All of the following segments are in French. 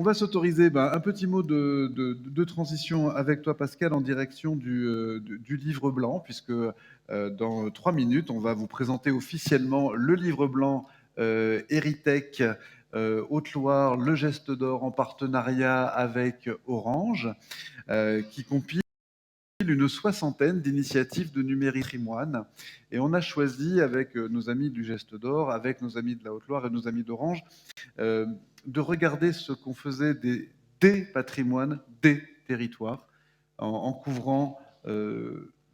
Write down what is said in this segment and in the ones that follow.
va s'autoriser un petit mot de transition avec toi, Pascal, en direction du livre blanc, puisque dans 3 minutes, on va vous présenter officiellement le livre blanc Héritech Haute-Loire, le Geste d'Or en partenariat avec Orange, qui compile une soixantaine d'initiatives de numérique patrimoine. Et on a choisi, avec nos amis du Geste d'Or, avec nos amis de la Haute-Loire et nos amis d'Orange, de regarder ce qu'on faisait des patrimoines, des territoires, en couvrant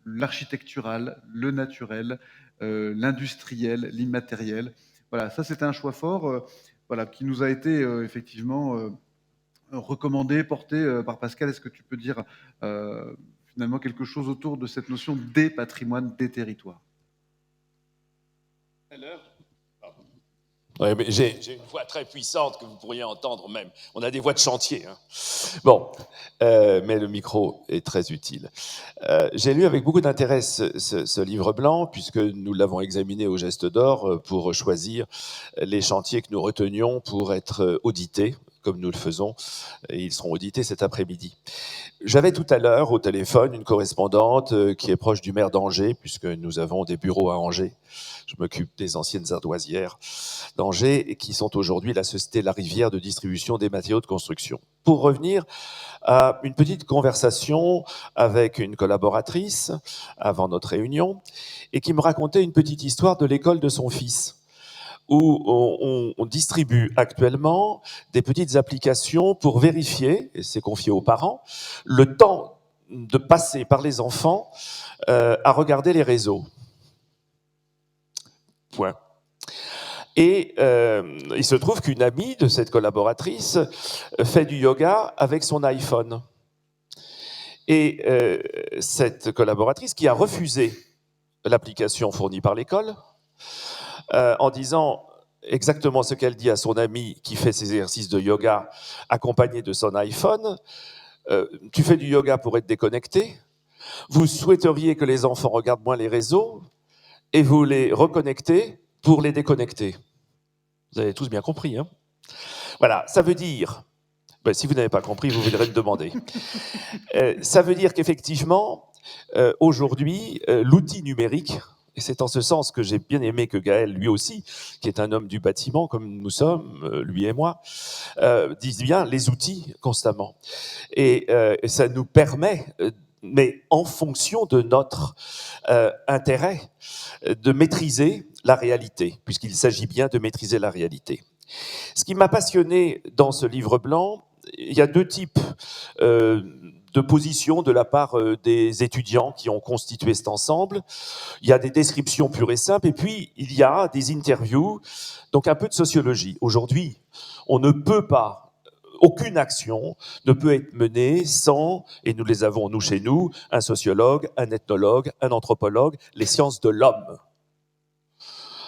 l'architectural, le naturel, l'industriel, l'immatériel. Voilà, ça c'était un choix fort voilà, qui nous a été effectivement recommandé, porté par Pascal. Est-ce que tu peux dire finalement quelque chose autour de cette notion des patrimoines, des territoires? Oui, mais j'ai une voix très puissante que vous pourriez entendre même. On a des voix de chantier. Hein. Bon, mais le micro est très utile. J'ai lu avec beaucoup d'intérêt ce livre blanc, puisque nous l'avons examiné au Geste d'Or pour choisir les chantiers que nous retenions pour être audités, comme nous le faisons, et ils seront audités cet après-midi. J'avais tout à l'heure au téléphone une correspondante qui est proche du maire d'Angers, puisque nous avons des bureaux à Angers. Je m'occupe des anciennes ardoisières d'Angers, qui sont aujourd'hui la société La Rivière de distribution des matériaux de construction. Pour revenir à une petite conversation avec une collaboratrice avant notre réunion, et qui me racontait une petite histoire de l'école de son fils, où on distribue actuellement des petites applications pour vérifier, et c'est confié aux parents, le temps de passer par les enfants à regarder les réseaux. Point. Et il se trouve qu'une amie de cette collaboratrice fait du yoga avec son iPhone. Et cette collaboratrice qui a refusé l'application fournie par l'école, en disant exactement ce qu'elle dit à son amie qui fait ses exercices de yoga accompagné de son iPhone, tu fais du yoga pour être déconnecté, vous souhaiteriez que les enfants regardent moins les réseaux et vous les reconnectez pour les déconnecter. Vous avez tous bien compris, hein? Voilà, ça veut dire, si vous n'avez pas compris, vous voudrez me demander. Ça veut dire qu'effectivement, aujourd'hui, l'outil numérique, et c'est en ce sens que j'ai bien aimé que Gaël, lui aussi, qui est un homme du bâtiment comme nous sommes, lui et moi, dise bien les outils constamment. Et ça nous permet, mais en fonction de notre intérêt, de maîtriser la réalité, puisqu'il s'agit bien de maîtriser la réalité. Ce qui m'a passionné dans ce livre blanc, il y a deux types de positions de la part des étudiants qui ont constitué cet ensemble. Il y a des descriptions pures et simples, et puis il y a des interviews, donc un peu de sociologie. Aujourd'hui, on ne peut pas, aucune action ne peut être menée sans, et nous les avons nous chez nous, un sociologue, un ethnologue, un anthropologue, les sciences de l'homme.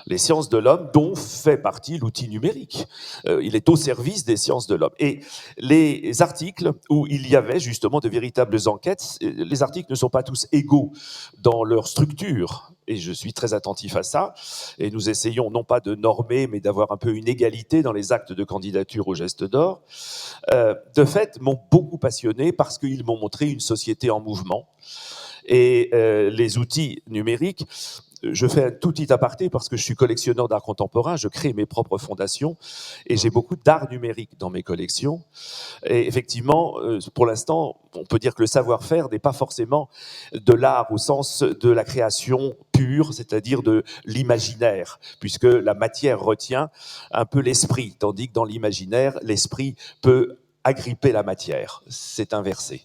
Les sciences de l'homme dont fait partie l'outil numérique. Il est au service des sciences de l'homme. Et les articles où il y avait justement de véritables enquêtes, les articles ne sont pas tous égaux dans leur structure, et je suis très attentif à ça, et nous essayons non pas de normer, mais d'avoir un peu une égalité dans les actes de candidature au Geste d'Or, de fait, m'ont beaucoup passionné parce qu'ils m'ont montré une société en mouvement. Et les outils numériques, je fais un tout petit aparté parce que je suis collectionneur d'art contemporain, je crée mes propres fondations et j'ai beaucoup d'art numérique dans mes collections. Et effectivement, pour l'instant, on peut dire que le savoir-faire n'est pas forcément de l'art au sens de la création pure, c'est-à-dire de l'imaginaire, puisque la matière retient un peu l'esprit, tandis que dans l'imaginaire, l'esprit peut agripper la matière. C'est inversé.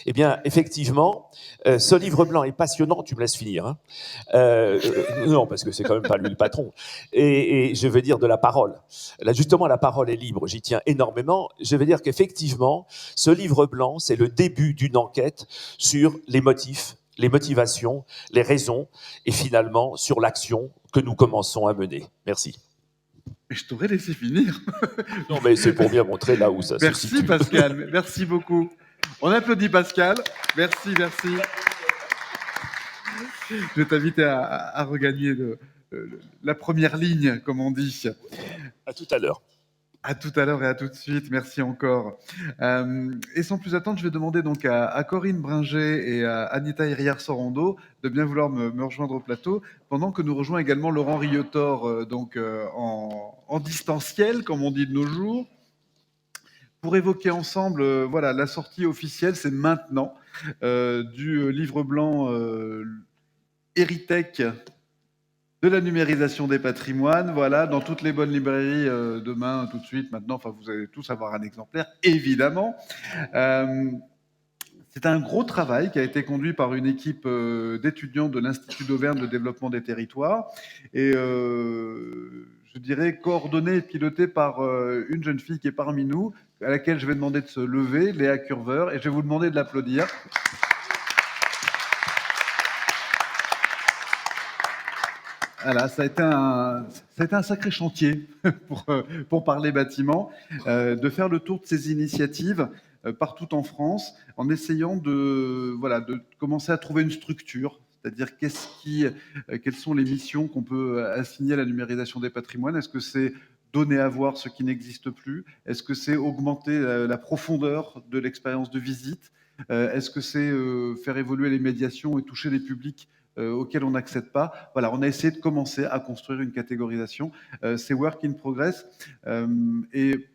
Eh bien, effectivement, ce livre blanc est passionnant. Tu me laisses finir, hein. Non, parce que c'est quand même pas lui le patron. Et je veux dire de la parole. Là, justement, la parole est libre. J'y tiens énormément. Je veux dire qu'effectivement, ce livre blanc, c'est le début d'une enquête sur les motifs, les motivations, les raisons, et finalement sur l'action que nous commençons à mener. Merci. Mais je t'aurais laissé finir. Non, mais c'est pour bien montrer là où ça se Merci situe. Pascal, merci beaucoup. On applaudit Pascal. Merci, merci. Je vais t'inviter à regagner la première ligne, comme on dit. À tout à l'heure. À tout à l'heure et à tout de suite. Merci encore. Et sans plus attendre, je vais demander donc à Corinne Bringer et à Anita Hiriard-Sorando de bien vouloir me rejoindre au plateau, pendant que nous rejoint également Laurent Riotor, en distanciel, comme on dit de nos jours, pour évoquer ensemble voilà, la sortie officielle, c'est maintenant, du livre blanc Héritech de la numérisation des patrimoines, voilà, dans toutes les bonnes librairies demain, tout de suite, maintenant, enfin, vous allez tous avoir un exemplaire, évidemment. Euh, c'est un gros travail qui a été conduit par une équipe d'étudiants de l'Institut d'Auvergne de développement des territoires et je dirais coordonné et piloté par une jeune fille qui est parmi nous, à laquelle je vais demander de se lever, Léa Curveur, et je vais vous demander de l'applaudir. Voilà, ça a été un sacré chantier pour parler bâtiment, de faire le tour de ces initiatives partout en France, en essayant voilà, de commencer à trouver une structure, c'est-à-dire quelles sont les missions qu'on peut assigner à la numérisation des patrimoines. Est-ce que c'est donner à voir ce qui n'existe plus? Est-ce que c'est augmenter la profondeur de l'expérience de visite? Est-ce que c'est faire évoluer les médiations et toucher les publics auxquels on n'accède pas? Voilà, on a essayé de commencer à construire une catégorisation. C'est work in progress. Et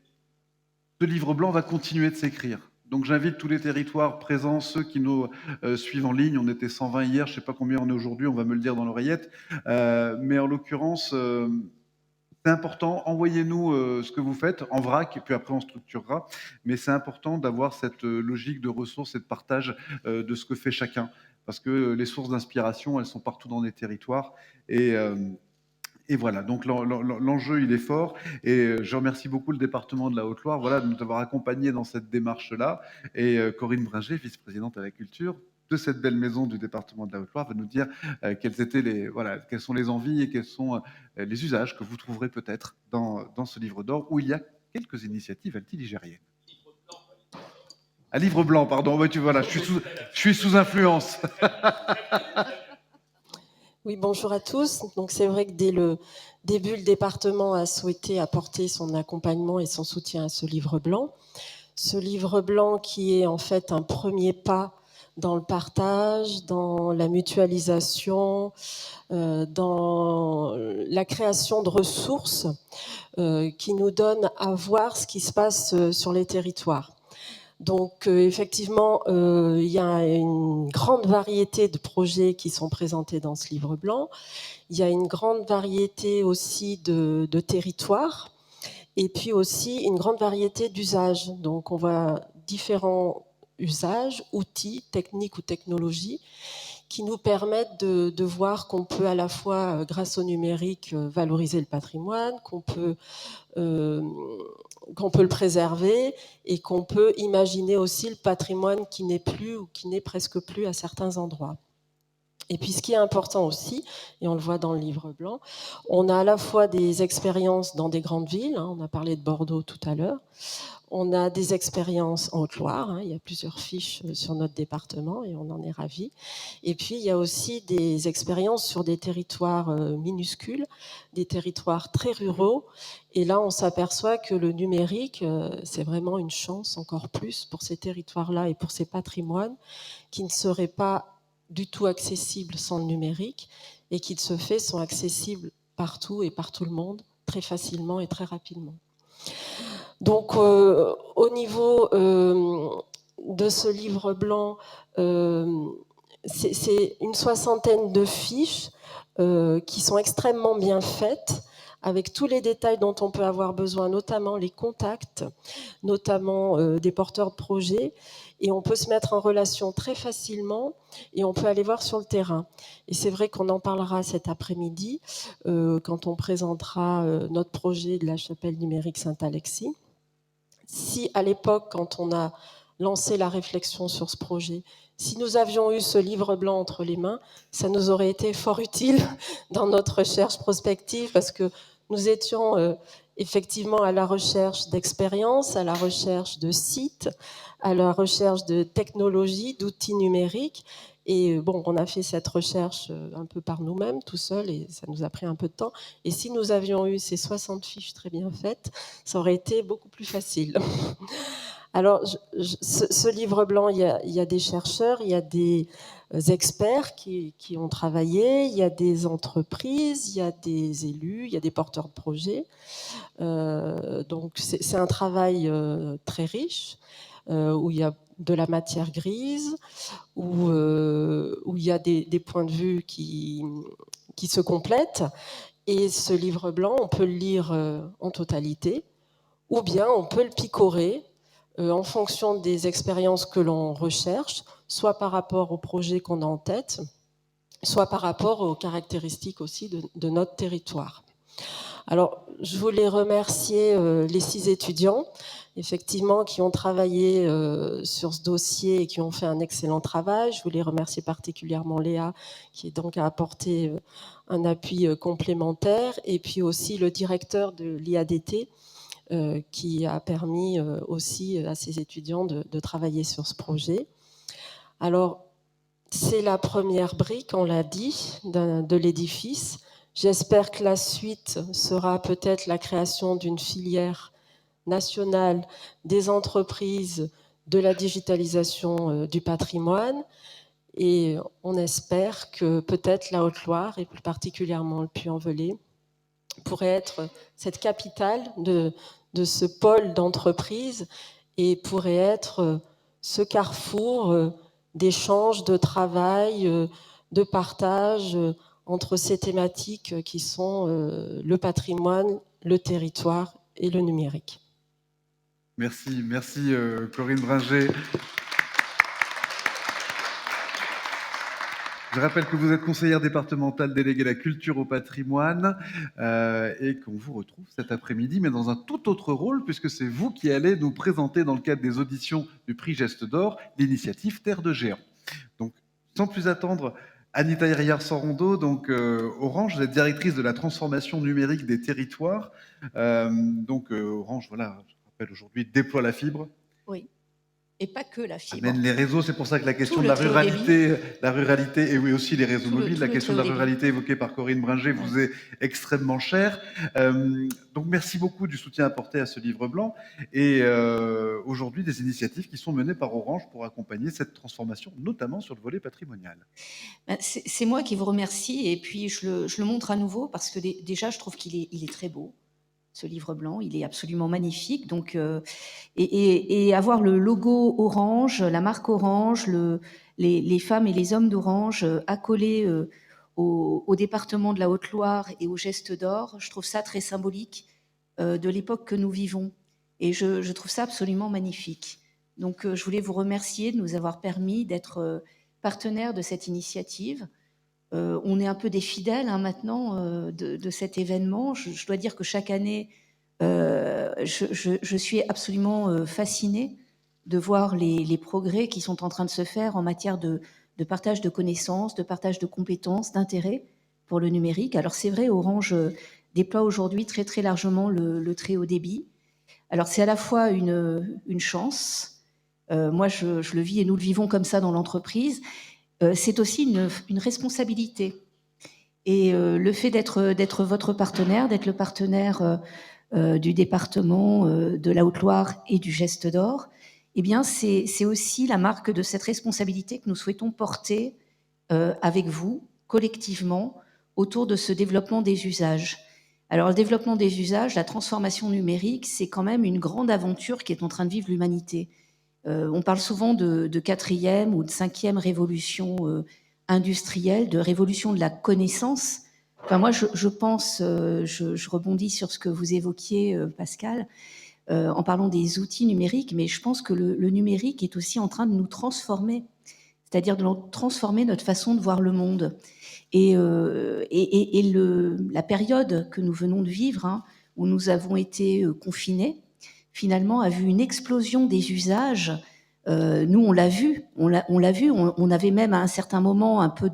ce livre blanc va continuer de s'écrire. Donc j'invite tous les territoires présents, ceux qui nous suivent en ligne. On était 120 hier, je ne sais pas combien on est aujourd'hui, on va me le dire dans l'oreillette. Mais en l'occurrence, c'est important, envoyez-nous ce que vous faites en vrac, et puis après on structurera. Mais c'est important d'avoir cette logique de ressources et de partage de ce que fait chacun. Parce que les sources d'inspiration, elles sont partout dans les territoires. Et voilà, donc l'enjeu, il est fort. Et je remercie beaucoup le département de la Haute-Loire voilà, de nous avoir accompagnés dans cette démarche-là. Et Corinne Bringer, vice-présidente à la culture de cette belle maison du département de la Haute-Loire, va nous dire quelles sont les envies et quels sont les usages que vous trouverez peut-être dans ce livre d'or, où il y a quelques initiatives altiligériennes. Un livre blanc, pardon. Ouais, voilà, je suis sous influence. Oui, bonjour à tous. Donc c'est vrai que dès le début, le département a souhaité apporter son accompagnement et son soutien à ce livre blanc. Ce livre blanc qui est en fait un premier pas dans le partage, dans la mutualisation, dans la création de ressources qui nous donnent à voir ce qui se passe sur les territoires. Donc effectivement, il y a une grande variété de projets qui sont présentés dans ce livre blanc. Il y a une grande variété aussi de territoires et puis aussi une grande variété d'usages. Donc on voit différents usages, outils, techniques ou technologies qui nous permettent de voir qu'on peut à la fois, grâce au numérique, valoriser le patrimoine, qu'on peut le préserver et qu'on peut imaginer aussi le patrimoine qui n'est plus ou qui n'est presque plus à certains endroits. Et puis ce qui est important aussi, et on le voit dans le livre blanc, on a à la fois des expériences dans des grandes villes, on a parlé de Bordeaux tout à l'heure, on a des expériences en Haute-Loire, il y a plusieurs fiches sur notre département et on en est ravis. Et puis il y a aussi des expériences sur des territoires minuscules, des territoires très ruraux. Et là, on s'aperçoit que le numérique, c'est vraiment une chance encore plus pour ces territoires-là et pour ces patrimoines qui ne seraient pas du tout accessibles sans le numérique et qui, de ce fait, sont accessibles partout et par tout le monde, très facilement et très rapidement. Donc, au niveau de ce livre blanc, c'est une soixantaine de fiches qui sont extrêmement bien faites, avec tous les détails dont on peut avoir besoin, notamment les contacts, notamment des porteurs de projets. Et on peut se mettre en relation très facilement et on peut aller voir sur le terrain. Et c'est vrai qu'on en parlera cet après-midi quand on présentera notre projet de la chapelle numérique Saint-Alexis. Si à l'époque, quand on a lancé la réflexion sur ce projet, si nous avions eu ce livre blanc entre les mains, ça nous aurait été fort utile dans notre recherche prospective parce que nous étions effectivement à la recherche d'expériences, à la recherche de sites, à la recherche de technologies, d'outils numériques. Et bon, on a fait cette recherche un peu par nous-mêmes, tout seul, et ça nous a pris un peu de temps. Et si nous avions eu ces 60 fiches très bien faites, ça aurait été beaucoup plus facile. Alors, ce livre blanc, il y a des chercheurs, il y a des experts qui ont travaillé, il y a des entreprises, il y a des élus, il y a des porteurs de projets. Donc, c'est un travail très riche, où il y a de la matière grise, où il y a des points de vue qui se complètent. Et ce livre blanc, on peut le lire en totalité, ou bien on peut le picorer en fonction des expériences que l'on recherche, soit par rapport au projet qu'on a en tête, soit par rapport aux caractéristiques aussi de notre territoire. Alors, je voulais remercier les 6 étudiants, effectivement, qui ont travaillé sur ce dossier et qui ont fait un excellent travail. Je voulais remercier particulièrement Léa, qui donc a apporté un appui complémentaire, et puis aussi le directeur de l'IADT, qui a permis aussi à ces étudiants de travailler sur ce projet. Alors, c'est la première brique, on l'a dit, de l'édifice. J'espère que la suite sera peut-être la création d'une filière nationale des entreprises de la digitalisation du patrimoine. Et on espère que peut-être la Haute-Loire, et plus particulièrement le Puy-en-Velay, pourrait être cette capitale de ce pôle d'entreprise et pourrait être ce carrefour d'échange, de travail, de partage entre ces thématiques qui sont le patrimoine, le territoire et le numérique. Merci Corinne Bringer. Je rappelle que vous êtes conseillère départementale déléguée à la culture au patrimoine et qu'on vous retrouve cet après-midi, mais dans un tout autre rôle, puisque c'est vous qui allez nous présenter, dans le cadre des auditions du prix Geste d'Or, l'initiative Terre de Géants. Donc, sans plus attendre, Anita Hiriard-Sorondo, donc Orange, vous êtes directrice de la transformation numérique des territoires. Orange, voilà, je rappelle aujourd'hui, déploie la fibre. Oui. Et pas que la fibre. Amène les réseaux, c'est pour ça que la question de la ruralité, et oui aussi les réseaux mobiles, la question de la ruralité évoquée par Corinne Bringer vous est extrêmement chère. Donc merci beaucoup du soutien apporté à ce livre blanc et aujourd'hui des initiatives qui sont menées par Orange pour accompagner cette transformation, notamment sur le volet patrimonial. C'est moi qui vous remercie et puis je le montre à nouveau parce que déjà je trouve qu'il est très beau. Ce livre blanc, il est absolument magnifique. Donc, et avoir le logo Orange, la marque Orange, les femmes et les hommes d'Orange accolés au département de la Haute-Loire et au Geste d'Or, je trouve ça très symbolique de l'époque que nous vivons. Et je trouve ça absolument magnifique. Donc, je voulais vous remercier de nous avoir permis d'être partenaires de cette initiative. On est un peu des fidèles maintenant de cet événement. Je dois dire que chaque année, je suis absolument fascinée de voir les progrès qui sont en train de se faire en matière de partage de connaissances, de partage de compétences, d'intérêt pour le numérique. Alors c'est vrai, Orange déploie aujourd'hui très très largement le très haut débit. Alors c'est à la fois une chance. Moi, je le vis et nous le vivons comme ça dans l'entreprise. C'est aussi une responsabilité. Et le fait d'être votre partenaire, d'être le partenaire du département de la Haute-Loire et du Geste d'Or, eh bien, c'est aussi la marque de cette responsabilité que nous souhaitons porter avec vous, collectivement, autour de ce développement des usages. Alors, le développement des usages, la transformation numérique, c'est quand même une grande aventure qui est en train de vivre l'humanité. On parle souvent de 4e ou de 5e révolution industrielle, de révolution de la connaissance. Enfin, moi, je pense, je rebondis sur ce que vous évoquiez, Pascal, en parlant des outils numériques, mais je pense que le numérique est aussi en train de nous transformer, c'est-à-dire de transformer notre façon de voir le monde. Et la période que nous venons de vivre, hein, où nous avons été confinés, finalement, a vu une explosion des usages. Nous, on l'a vu. On avait même à un certain moment un peu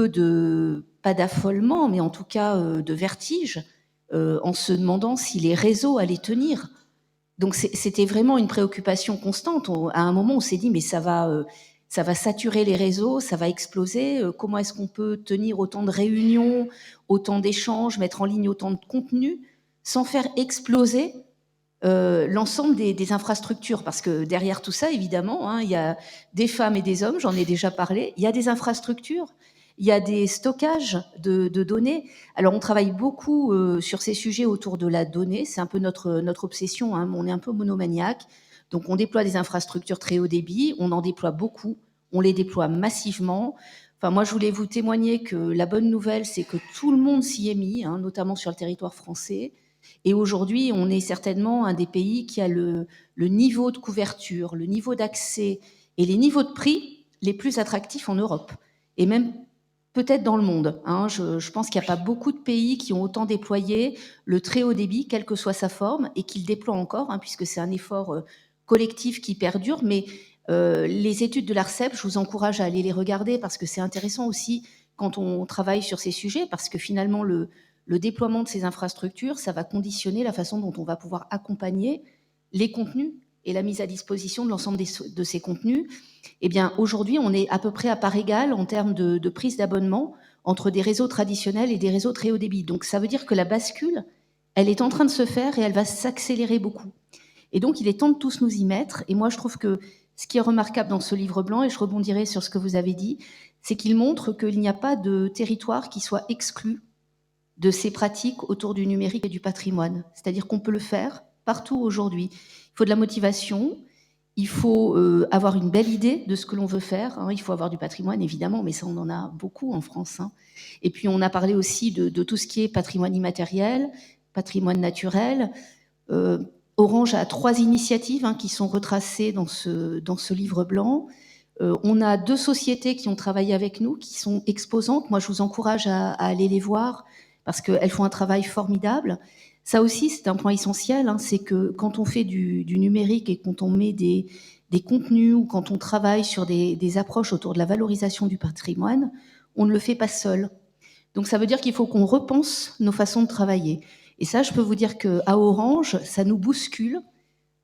de pas d'affolement, mais en tout cas de vertige en se demandant si les réseaux allaient tenir. Donc c'était vraiment une préoccupation constante. À un moment, on s'est dit, mais ça va saturer les réseaux, ça va exploser. Comment est-ce qu'on peut tenir autant de réunions, autant d'échanges, mettre en ligne autant de contenu, sans faire exploser l'ensemble des infrastructures? Parce que derrière tout ça, évidemment, hein, il y a des femmes et des hommes, j'en ai déjà parlé, il y a des infrastructures, il y a des stockages de données. Alors, on travaille beaucoup sur ces sujets autour de la donnée. C'est un peu notre obsession, hein. On est un peu monomaniaque. Donc, on déploie des infrastructures très haut débit. On en déploie beaucoup. On les déploie massivement. Enfin, moi, je voulais vous témoigner que la bonne nouvelle, c'est que tout le monde s'y est mis, hein, notamment sur le territoire français. Et aujourd'hui, on est certainement un des pays qui a le niveau de couverture, le niveau d'accès et les niveaux de prix les plus attractifs en Europe. Et même peut-être dans le monde, hein. Je pense qu'il n'y a pas beaucoup de pays qui ont autant déployé le très haut débit, quelle que soit sa forme, et qui le déploient encore, hein, puisque c'est un effort collectif qui perdure. Mais les études de l'ARCEP, je vous encourage à aller les regarder parce que c'est intéressant aussi quand on travaille sur ces sujets, parce que finalement, le déploiement de ces infrastructures, ça va conditionner la façon dont on va pouvoir accompagner les contenus et la mise à disposition de l'ensemble de ces contenus. Eh bien, aujourd'hui, on est à peu près à part égale en termes de prise d'abonnement entre des réseaux traditionnels et des réseaux très haut débit. Donc, ça veut dire que la bascule, elle est en train de se faire et elle va s'accélérer beaucoup. Et donc, il est temps de tous nous y mettre. Et moi, je trouve que ce qui est remarquable dans ce livre blanc, et je rebondirai sur ce que vous avez dit, c'est qu'il montre qu'il n'y a pas de territoire qui soit exclu de ces pratiques autour du numérique et du patrimoine. C'est-à-dire qu'on peut le faire partout aujourd'hui. Il faut de la motivation, il faut avoir une belle idée de ce que l'on veut faire, hein. Il faut avoir du patrimoine, évidemment, mais ça, on en a beaucoup en France, hein. Et puis, on a parlé aussi de tout ce qui est patrimoine immatériel, patrimoine naturel. Orange a 3 initiatives, hein, qui sont retracées dans ce livre blanc. On a 2 sociétés qui ont travaillé avec nous, qui sont exposantes. Moi, je vous encourage à aller les voir parce qu'elles font un travail formidable. Ça aussi, c'est un point essentiel, hein, c'est que quand on fait du numérique et quand on met des contenus ou quand on travaille sur des approches autour de la valorisation du patrimoine, on ne le fait pas seul. Donc ça veut dire qu'il faut qu'on repense nos façons de travailler. Et ça, je peux vous dire qu'à Orange, ça nous bouscule,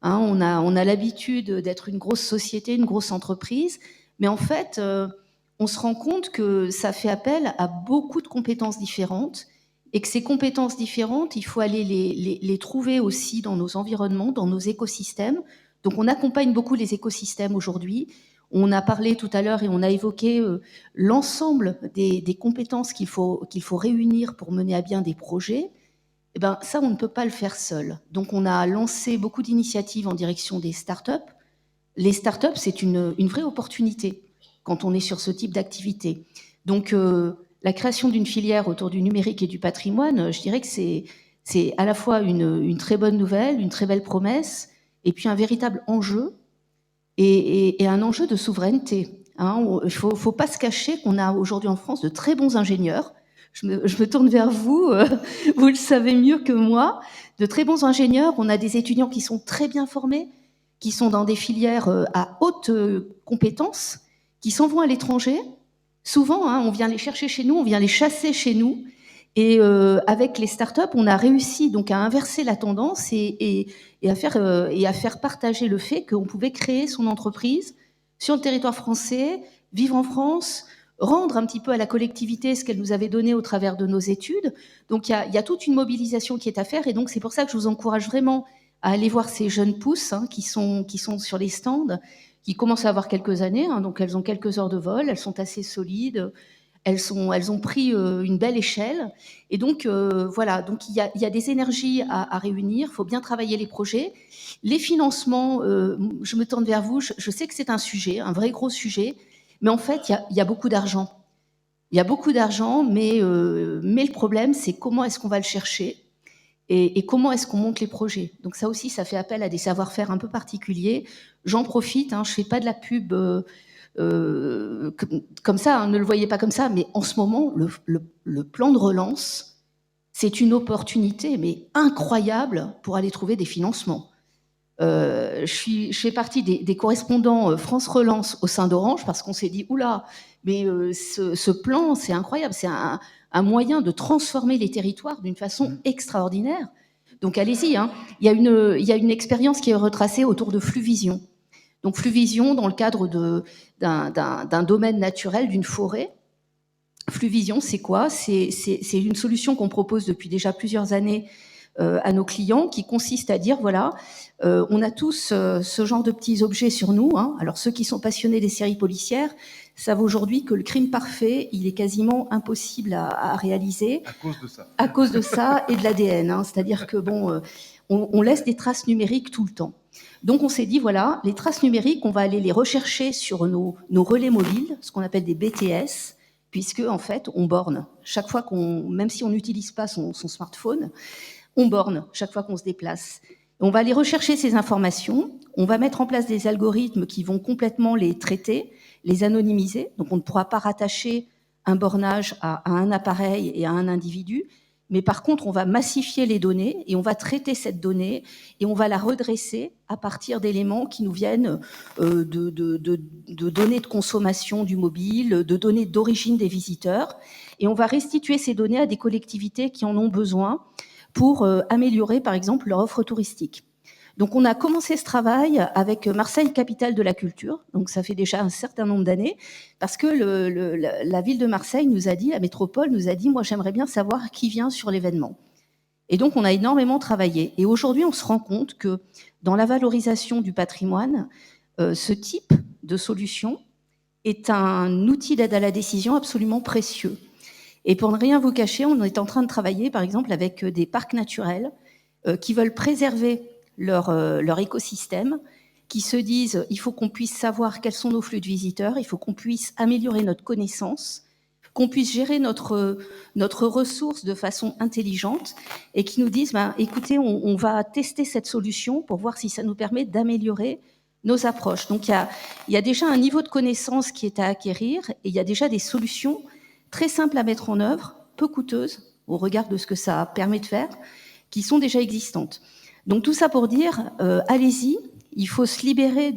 hein. On a l'habitude d'être une grosse société, une grosse entreprise, mais en fait, on se rend compte que ça fait appel à beaucoup de compétences différentes et que ces compétences différentes, il faut aller les trouver aussi dans nos environnements, dans nos écosystèmes. Donc, on accompagne beaucoup les écosystèmes aujourd'hui. On a parlé tout à l'heure et on a évoqué l'ensemble des compétences qu'il faut réunir pour mener à bien des projets. Eh ben, ça, on ne peut pas le faire seul. Donc, on a lancé beaucoup d'initiatives en direction des startups. Les startups, c'est une vraie opportunité quand on est sur ce type d'activité. Donc, la création d'une filière autour du numérique et du patrimoine, je dirais que c'est à la fois une très bonne nouvelle, une très belle promesse, et puis un véritable enjeu, et un enjeu de souveraineté, hein. Il ne faut pas se cacher qu'on a aujourd'hui en France de très bons ingénieurs. Je me tourne vers vous, vous le savez mieux que moi, de très bons ingénieurs. On a des étudiants qui sont très bien formés, qui sont dans des filières à haute compétence, qui s'en vont à l'étranger. Souvent, hein, on vient les chercher chez nous, on vient les chasser chez nous. Et avec les startups, on a réussi donc à inverser la tendance et à faire partager le fait qu'on pouvait créer son entreprise sur le territoire français, vivre en France, rendre un petit peu à la collectivité ce qu'elle nous avait donné au travers de nos études. Donc il y a toute une mobilisation qui est à faire, et donc c'est pour ça que je vous encourage vraiment à aller voir ces jeunes pousses, hein, qui sont sur les stands, qui commencent à avoir quelques années, hein, donc elles ont quelques heures de vol, elles sont assez solides, elles ont pris une belle échelle, et donc voilà, donc il y a des énergies à réunir, il faut bien travailler les projets. Les financements, je me tourne vers vous, je sais que c'est un sujet, un vrai gros sujet, mais en fait, il y a beaucoup d'argent. Il y a beaucoup d'argent, mais le problème, c'est comment est-ce qu'on va le chercher et comment est-ce qu'on monte les projets. Donc ça aussi, ça fait appel à des savoir-faire un peu particuliers. J'en profite, hein, je ne fais pas de la pub comme ça, hein, ne le voyez pas comme ça, mais en ce moment, le plan de relance, c'est une opportunité, mais incroyable, pour aller trouver des financements. Je fais partie des correspondants France Relance au sein d'Orange parce qu'on s'est dit, oula, mais ce plan, c'est incroyable, c'est un moyen de transformer les territoires d'une façon extraordinaire. Donc allez-y, hein. Il y a une expérience qui est retracée autour de Fluvision. Donc Fluvision, dans le cadre d'un domaine naturel, d'une forêt. Fluvision, c'est quoi? C'est une solution qu'on propose depuis déjà plusieurs années à nos clients, qui consiste à dire, voilà, on a tous ce genre de petits objets sur nous. Hein. Alors ceux qui sont passionnés des séries policières savent aujourd'hui que le crime parfait, il est quasiment impossible à réaliser. À cause de ça. À cause de ça et de l'ADN. Hein. C'est-à-dire que bon, on laisse des traces numériques tout le temps. Donc on s'est dit, voilà, les traces numériques, on va aller les rechercher sur nos relais mobiles, ce qu'on appelle des BTS, puisque en fait, on borne. Chaque fois même si on n'utilise pas son smartphone, on borne chaque fois qu'on se déplace. On va aller rechercher ces informations, on va mettre en place des algorithmes qui vont complètement les traiter, les anonymiser, donc on ne pourra pas rattacher un bornage à un appareil et à un individu, mais par contre, on va massifier les données et on va traiter cette donnée et on va la redresser à partir d'éléments qui nous viennent de données de consommation du mobile, de données d'origine des visiteurs, et on va restituer ces données à des collectivités qui en ont besoin pour améliorer, par exemple, leur offre touristique. Donc, on a commencé ce travail avec Marseille, capitale de la culture. Donc, ça fait déjà un certain nombre d'années, parce que la ville de Marseille nous a dit, la métropole nous a dit, moi, j'aimerais bien savoir qui vient sur l'événement. Et donc, on a énormément travaillé. Et aujourd'hui, on se rend compte que dans la valorisation du patrimoine, ce type de solution est un outil d'aide à la décision absolument précieux. Et pour ne rien vous cacher, on est en train de travailler, par exemple, avec des parcs naturels qui veulent préserver leur écosystème, qui se disent, il faut qu'on puisse savoir quels sont nos flux de visiteurs, il faut qu'on puisse améliorer notre connaissance, qu'on puisse gérer notre ressource de façon intelligente, et qui nous disent, écoutez, on va tester cette solution pour voir si ça nous permet d'améliorer nos approches. Donc il y a déjà un niveau de connaissance qui est à acquérir, et il y a déjà des solutions très simples à mettre en œuvre, peu coûteuses au regard de ce que ça permet de faire, qui sont déjà existantes. Donc tout ça pour dire, allez-y, il faut se libérer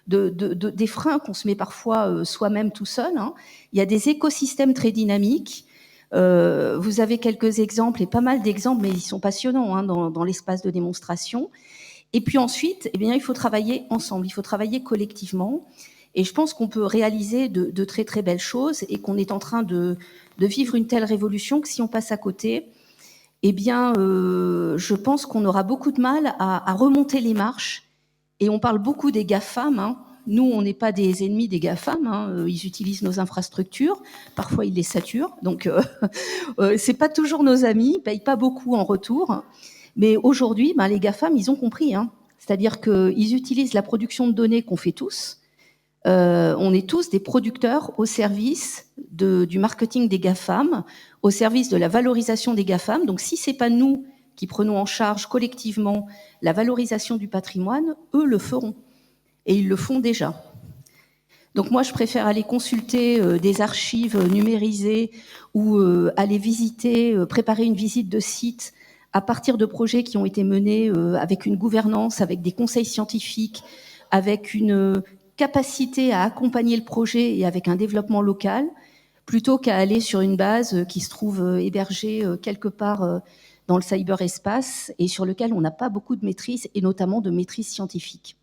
des freins qu'on se met parfois soi-même tout seul. Hein. Il y a des écosystèmes très dynamiques. Vous avez quelques exemples, et pas mal d'exemples, mais ils sont passionnants hein, dans l'espace de démonstration. Et puis ensuite, eh bien, il faut travailler ensemble, il faut travailler collectivement. Et je pense qu'on peut réaliser de très très belles choses et qu'on est en train de vivre une telle révolution que si on passe à côté, eh bien, je pense qu'on aura beaucoup de mal à remonter les marches. Et on parle beaucoup des GAFAM. Hein. Nous, on n'est pas des ennemis des GAFAM. Hein. Ils utilisent nos infrastructures. Parfois, ils les saturent. Donc, c'est pas toujours nos amis. Ils payent pas beaucoup en retour. Mais aujourd'hui, les GAFAM, ils ont compris. Hein. C'est-à-dire qu'ils utilisent la production de données qu'on fait tous. On est tous des producteurs au service du marketing des GAFAM, au service de la valorisation des GAFAM. Donc, si ce n'est pas nous qui prenons en charge collectivement la valorisation du patrimoine, eux le feront. Et ils le font déjà. Donc, moi, je préfère aller consulter des archives numérisées ou aller visiter, préparer une visite de site à partir de projets qui ont été menés avec une gouvernance, avec des conseils scientifiques, avec une capacité à accompagner le projet et avec un développement local, plutôt qu'à aller sur une base qui se trouve hébergée quelque part dans le cyberespace et sur lequel on n'a pas beaucoup de maîtrise, et notamment de maîtrise scientifique.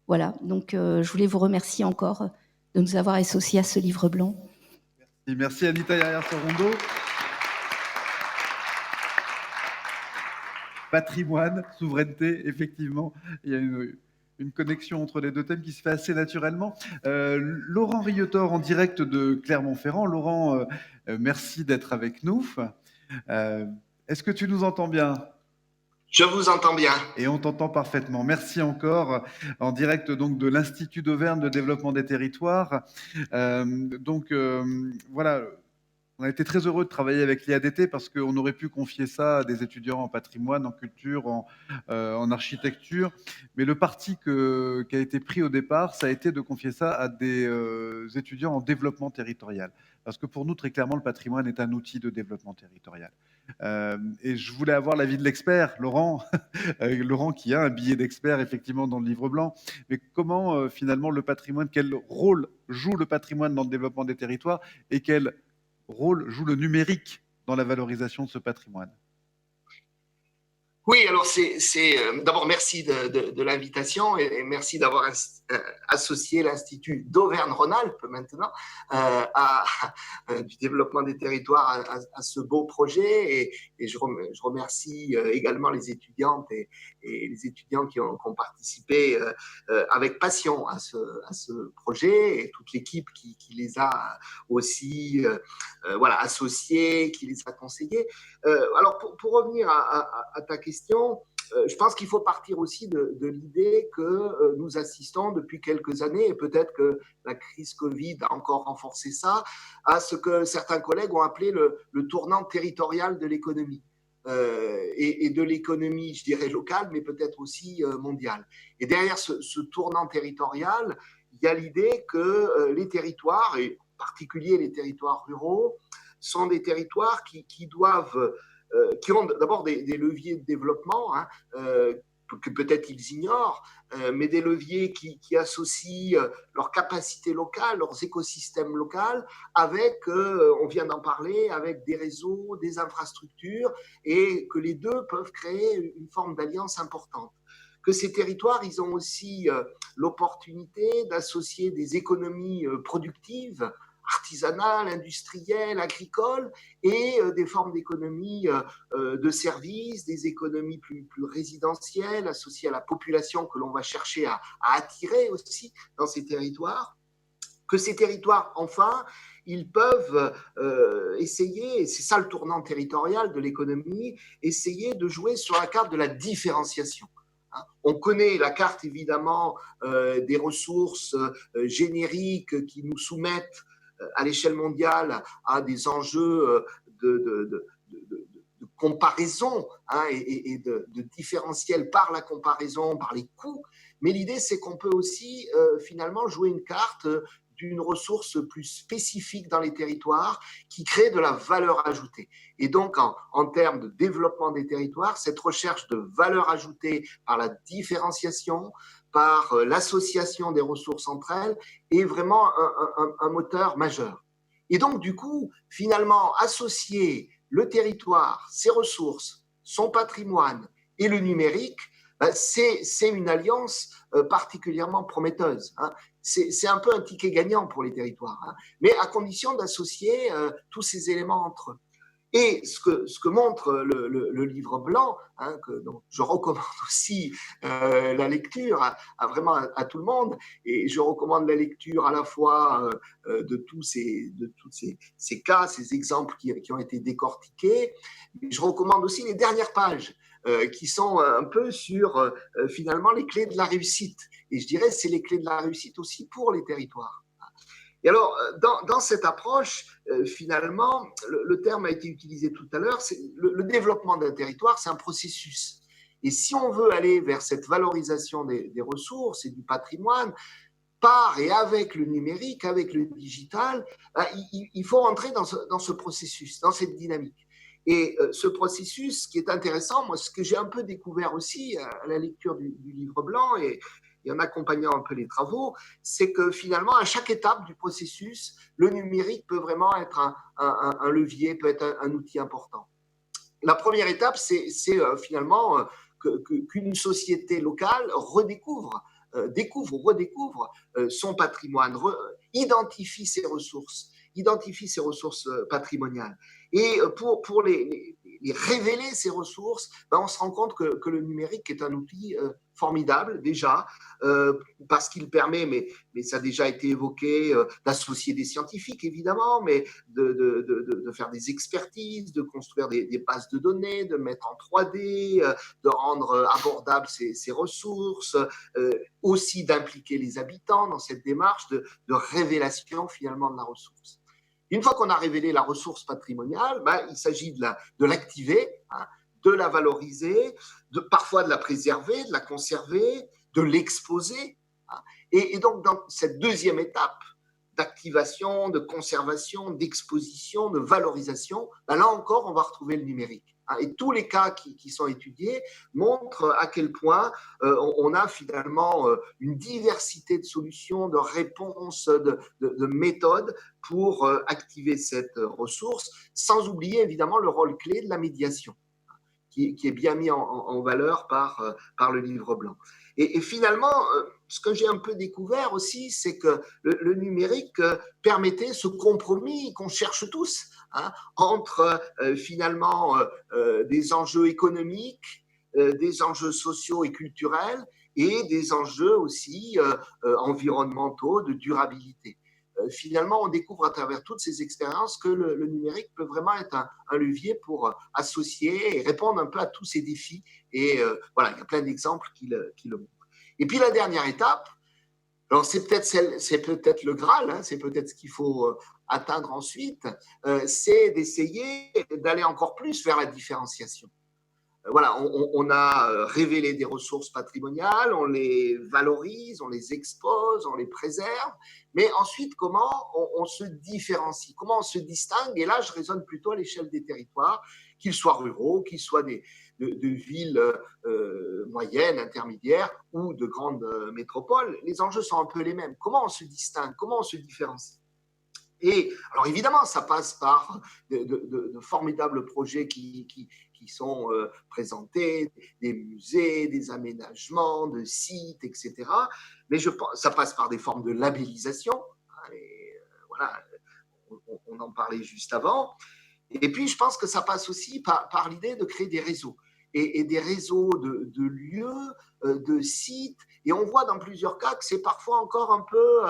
Voilà, donc je voulais vous remercier encore de nous avoir associés à ce livre blanc. Et merci Anita Yarrière-Sorondo. Patrimoine, souveraineté, effectivement, il y a une connexion entre les deux thèmes qui se fait assez naturellement. Laurent Riotor, en direct de Clermont-Ferrand. Laurent, merci d'être avec nous. Est-ce que tu nous entends bien ? Je vous entends bien. Et on t'entend parfaitement. Merci encore. En direct donc de l'Institut d'Auvergne de développement des territoires. Voilà. On a été très heureux de travailler avec l'IADT parce qu'on aurait pu confier ça à des étudiants en patrimoine, en culture, en architecture. Mais le parti qui a été pris au départ, ça a été de confier ça à des étudiants en développement territorial. Parce que pour nous, très clairement, le patrimoine est un outil de développement territorial. Et je voulais avoir l'avis de l'expert, Laurent, Laurent qui a un billet d'expert effectivement dans le livre blanc. Mais comment finalement le patrimoine, quel rôle joue le patrimoine dans le développement des territoires et quel rôle joue le numérique dans la valorisation de ce patrimoine? Oui, alors d'abord merci de l'invitation et merci d'avoir associé l'Institut d'Auvergne-Rhône-Alpes maintenant du développement des territoires à ce beau projet et je remercie également les étudiantes et les étudiants qui ont participé avec passion à ce projet et toute l'équipe qui les a aussi voilà, associés, qui les a conseillés. Alors pour revenir à ta question, je pense qu'il faut partir aussi de l'idée que nous assistons depuis quelques années, et peut-être que la crise Covid a encore renforcé ça, à ce que certains collègues ont appelé le tournant territorial de l'économie. Et de l'économie, je dirais, locale, mais peut-être aussi mondiale. Et derrière ce tournant territorial, il y a l'idée que les territoires, et en particulier les territoires ruraux, sont des territoires qui doivent qui ont d'abord des leviers de développement que peut-être ils ignorent, mais des leviers qui associent leurs capacités locales, leurs écosystèmes locaux, avec, on vient d'en parler, avec des réseaux, des infrastructures, et que les deux peuvent créer une forme d'alliance importante. Que ces territoires, ils ont aussi l'opportunité d'associer des économies productives, artisanales, industrielles, agricoles, et des formes d'économie de services, des économies plus résidentielles, associées à la population que l'on va chercher à attirer aussi dans ces territoires. Que ces territoires, enfin, ils peuvent essayer, et c'est ça le tournant territorial de l'économie, essayer de jouer sur la carte de la différenciation. On connaît la carte, évidemment, des ressources génériques qui nous soumettent à l'échelle mondiale à des enjeux de comparaison et de différentiel par la comparaison, par les coûts. Mais l'idée, c'est qu'on peut aussi finalement jouer une carte d'une ressource plus spécifique dans les territoires qui crée de la valeur ajoutée. Et donc, en termes de développement des territoires, cette recherche de valeur ajoutée par la différenciation, par l'association des ressources entre elles, est vraiment un moteur majeur. Et donc, du coup, finalement, associer le territoire, ses ressources, son patrimoine et le numérique, c'est une alliance particulièrement prometteuse. C'est un peu un ticket gagnant pour les territoires, mais à condition d'associer tous ces éléments entre eux. Et ce que montre le livre blanc, dont je recommande aussi la lecture vraiment à tout le monde, et je recommande la lecture à la fois de tous ces cas, ces exemples qui ont été décortiqués, mais je recommande aussi les dernières pages qui sont un peu sur finalement les clés de la réussite. Et je dirais c'est les clés de la réussite aussi pour les territoires. Et alors, dans cette approche, finalement, le terme a été utilisé tout à l'heure, le développement d'un territoire, c'est un processus. Et si on veut aller vers cette valorisation des ressources et du patrimoine, par et avec le numérique, avec le digital, il faut entrer dans ce processus, dans cette dynamique. Et ce processus, ce qui est intéressant, moi, ce que j'ai un peu découvert aussi à la lecture du livre blanc et en accompagnant un peu les travaux, c'est que finalement, à chaque étape du processus, le numérique peut vraiment être un levier, peut être un outil important. La première étape, c'est finalement qu'une société locale redécouvre son patrimoine, identifie ses ressources patrimoniales. Et pour les révéler, ces ressources, on se rend compte que le numérique est un outil formidable déjà, parce qu'il permet, mais ça a déjà été évoqué, d'associer des scientifiques évidemment, mais de faire des expertises, de construire des bases de données, de mettre en 3D, de rendre abordables ces ressources, aussi d'impliquer les habitants dans cette démarche de révélation finalement de la ressource. Une fois qu'on a révélé la ressource patrimoniale, il s'agit de l'activer, hein, de la valoriser, parfois de la préserver, de la conserver, de l'exposer. Hein. Et donc, dans cette deuxième étape d'activation, de conservation, d'exposition, de valorisation, là encore, on va retrouver le numérique. Et tous les cas qui sont étudiés montrent à quel point on a finalement une diversité de solutions, de réponses, de méthodes pour activer cette ressource, sans oublier évidemment le rôle clé de la médiation, qui est bien mis en valeur par le livre blanc. Et finalement, ce que j'ai un peu découvert aussi, c'est que le numérique permettait ce compromis qu'on cherche tous, hein, entre finalement des enjeux économiques, des enjeux sociaux et culturels, et des enjeux aussi environnementaux, de durabilité. Finalement, on découvre à travers toutes ces expériences que le numérique peut vraiment être un levier pour associer et répondre un peu à tous ces défis. Et voilà, il y a plein d'exemples qui le montrent. Et puis la dernière étape, alors c'est peut-être le Graal, hein, c'est peut-être ce qu'il faut atteindre ensuite, c'est d'essayer d'aller encore plus vers la différenciation. Voilà, on a révélé des ressources patrimoniales, on les valorise, on les expose, on les préserve, mais ensuite, comment on se différencie, comment on se distingue? Et là, je raisonne plutôt à l'échelle des territoires, qu'ils soient ruraux, qu'ils soient de villes moyennes, intermédiaires ou de grandes métropoles. Les enjeux sont un peu les mêmes. Comment on se distingue? Comment on se différencie? Et alors évidemment, ça passe par de formidables projets qui sont présentés, des musées, des aménagements de sites, etc. Mais ça passe par des formes de labellisation. Et voilà, on en parlait juste avant. Et puis, je pense que ça passe aussi par l'idée de créer des réseaux. Et des réseaux de lieux, de sites. Et on voit dans plusieurs cas que c'est parfois encore un peu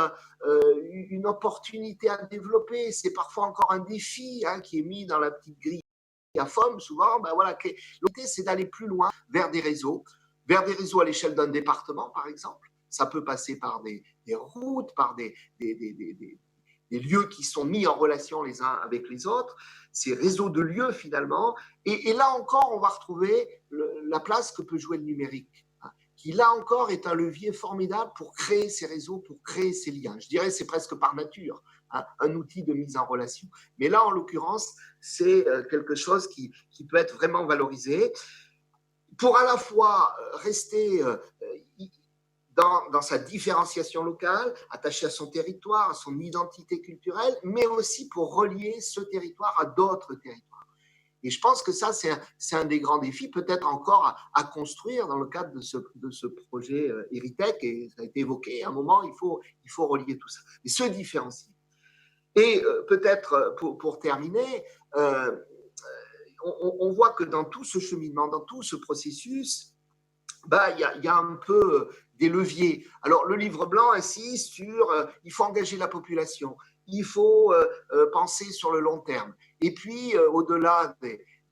une opportunité à développer. C'est parfois encore un défi qui est mis dans la petite grille à FOM. Souvent, voilà, l'idée, c'est d'aller plus loin vers des réseaux à l'échelle d'un département, par exemple. Ça peut passer par des routes, par des lieux qui sont mis en relation les uns avec les autres, ces réseaux de lieux finalement. Et là encore, on va retrouver la place que peut jouer le numérique, qui là encore est un levier formidable pour créer ces réseaux, pour créer ces liens. Je dirais c'est presque par nature un outil de mise en relation. Mais là, en l'occurrence, c'est quelque chose qui peut être vraiment valorisé pour à la fois rester dans sa différenciation locale, attachée à son territoire, à son identité culturelle, mais aussi pour relier ce territoire à d'autres territoires. Et je pense que ça, c'est un des grands défis, peut-être encore à construire dans le cadre de ce projet Heritech, et ça a été évoqué, à un moment, il faut relier tout ça, et se différencier. Et peut-être, pour terminer, on voit que dans tout ce cheminement, dans tout ce processus, il y a un peu des leviers. Alors, le livre blanc insiste sur il faut engager la population, il faut penser sur le long terme. Et puis, au-delà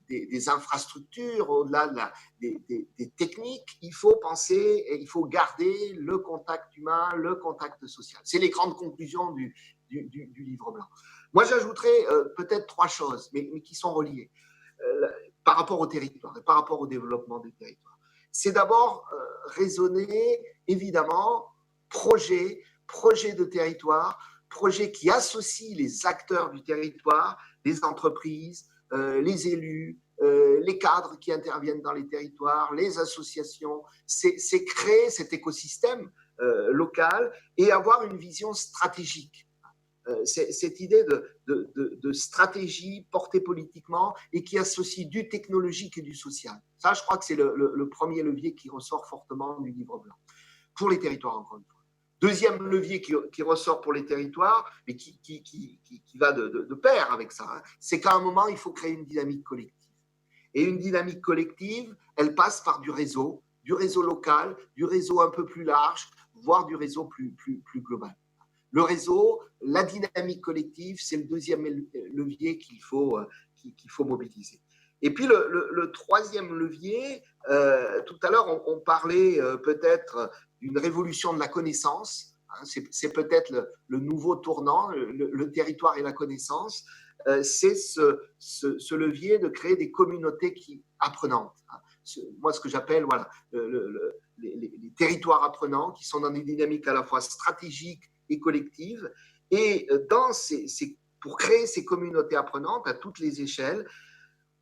des infrastructures, au-delà des techniques, il faut penser et il faut garder le contact humain, le contact social. C'est les grandes conclusions du livre blanc. Moi, j'ajouterais peut-être 3 choses, mais qui sont reliées par rapport au territoire et par rapport au développement des territoires. C'est d'abord raisonner, évidemment, projet de territoire, projet qui associe les acteurs du territoire, les entreprises, les élus, les cadres qui interviennent dans les territoires, les associations. C'est créer cet écosystème local et avoir une vision stratégique. Cette idée de stratégie portée politiquement et qui associe du technologique et du social. Ça, je crois que c'est le premier levier qui ressort fortement du livre blanc, pour les territoires, encore une fois. Deuxième levier qui ressort pour les territoires, mais qui va de pair avec ça, c'est qu'à un moment, il faut créer une dynamique collective. Et une dynamique collective, elle passe par du réseau local, du réseau un peu plus large, voire du réseau plus global. Le réseau, la dynamique collective, c'est le deuxième levier qu'il faut mobiliser. Et puis le troisième levier, tout à l'heure on parlait peut-être d'une révolution de la connaissance, C'est peut-être le nouveau tournant, le territoire et la connaissance. C'est ce levier de créer des communautés apprenantes. Moi, ce que j'appelle voilà, les territoires apprenants qui sont dans des dynamiques à la fois stratégiques et collectives. Et pour créer ces communautés apprenantes à toutes les échelles,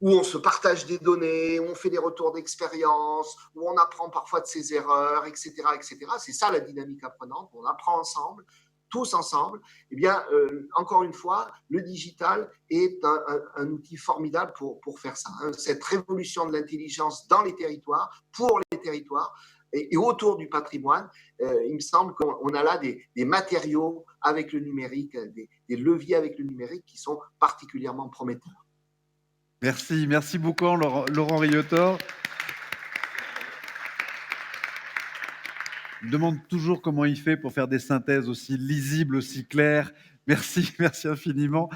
où on se partage des données, où on fait des retours d'expérience, où on apprend parfois de ses erreurs, etc., etc. C'est ça la dynamique apprenante. On apprend ensemble, tous ensemble. Eh bien, encore une fois, le digital est un outil formidable pour faire ça. Cette révolution de l'intelligence dans les territoires, pour les territoires et autour du patrimoine, il me semble qu'on a là des matériaux avec le numérique, des leviers avec le numérique qui sont particulièrement prometteurs. Merci beaucoup Laurent Riotor. Je me demande toujours comment il fait pour faire des synthèses aussi lisibles, aussi claires. Merci infiniment.